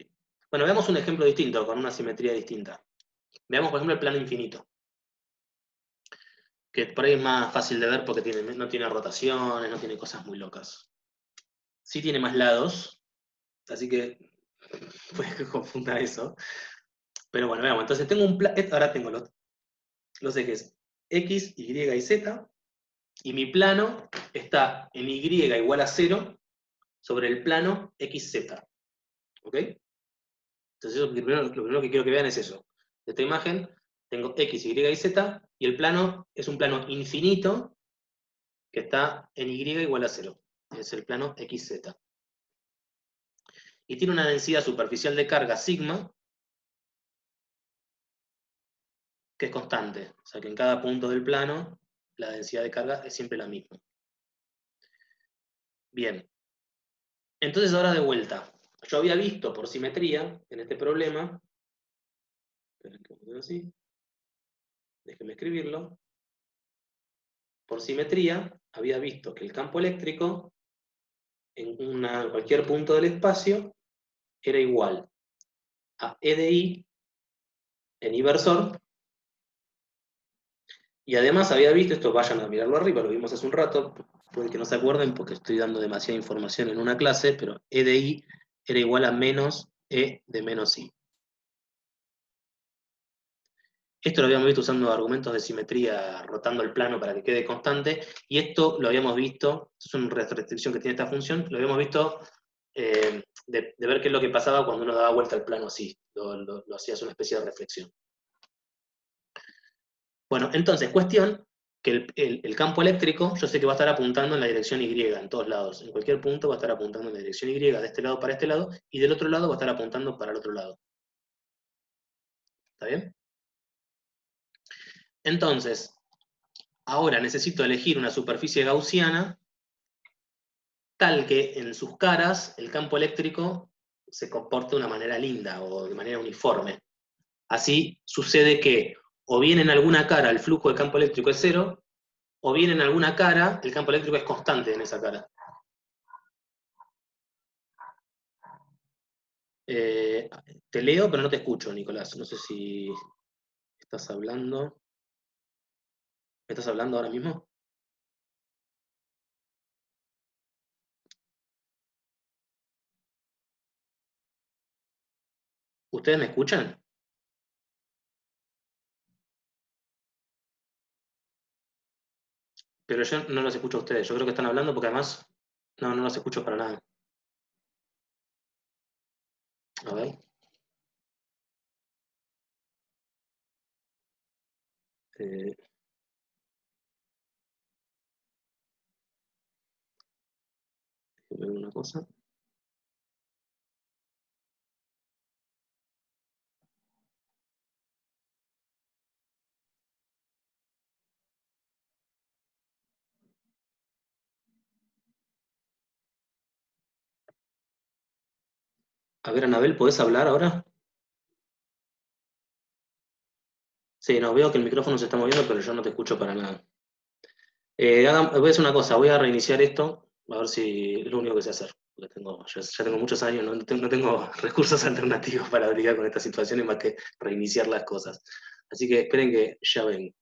Bueno, veamos un ejemplo distinto, con una simetría distinta. Veamos, por ejemplo, el plano infinito. Que por ahí es más fácil de ver porque no tiene rotaciones, no tiene cosas muy locas. Sí tiene más lados, así que puede que confunda eso. Pero bueno, veamos. Entonces tengo ahora tengo los ejes X, Y y Z, y mi plano está en Y igual a 0 sobre el plano XZ. ¿Ok? Entonces lo primero que quiero que vean es eso. De esta imagen tengo X, Y y Z, y el plano es un plano infinito que está en Y igual a 0. Es el plano XZ. Y tiene una densidad superficial de carga sigma que es constante. O sea que en cada punto del plano la densidad de carga es siempre la misma. Bien. Entonces ahora de vuelta. Yo había visto por simetría en este problema, esperen que lo así, déjenme escribirlo. Por simetría había visto que el campo eléctrico en cualquier punto del espacio era igual a E de I en inversor. Y además había visto, esto vayan a mirarlo arriba, lo vimos hace un rato, puede que no se acuerden porque estoy dando demasiada información en una clase, pero E de I era igual a menos E de menos I. Esto lo habíamos visto usando argumentos de simetría, rotando el plano para que quede constante, y esto lo habíamos visto, esto es una restricción que tiene esta función, lo habíamos visto de ver qué es lo que pasaba cuando uno daba vuelta al plano así, lo hacías una especie de reflexión. Bueno, entonces, cuestión que el campo eléctrico, yo sé que va a estar apuntando en la dirección Y en todos lados. En cualquier punto va a estar apuntando en la dirección Y, de este lado para este lado, y del otro lado va a estar apuntando para el otro lado. ¿Está bien? Entonces, ahora necesito elegir una superficie gaussiana tal que en sus caras el campo eléctrico se comporte de una manera linda o de manera uniforme. Así sucede que o bien en alguna cara el flujo de campo eléctrico es cero, o bien en alguna cara el campo eléctrico es constante en esa cara. Te leo, pero no te escucho, Nicolás. No sé si estás hablando. ¿Me estás hablando ahora mismo? ¿Ustedes me escuchan? Pero yo no los escucho a ustedes. Yo creo que están hablando porque además no los escucho para nada. A ver. Déjame ver una cosa. A ver, Anabel, ¿podés hablar ahora? Sí, no, veo que el micrófono se está moviendo, pero yo no te escucho para nada. Voy a hacer una cosa, voy a reiniciar esto, a ver si es lo único que sé hacer. Porque ya tengo muchos años, no tengo recursos alternativos para lidiar con estas situaciones más que reiniciar las cosas. Así que esperen que ya vengo.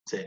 Sí.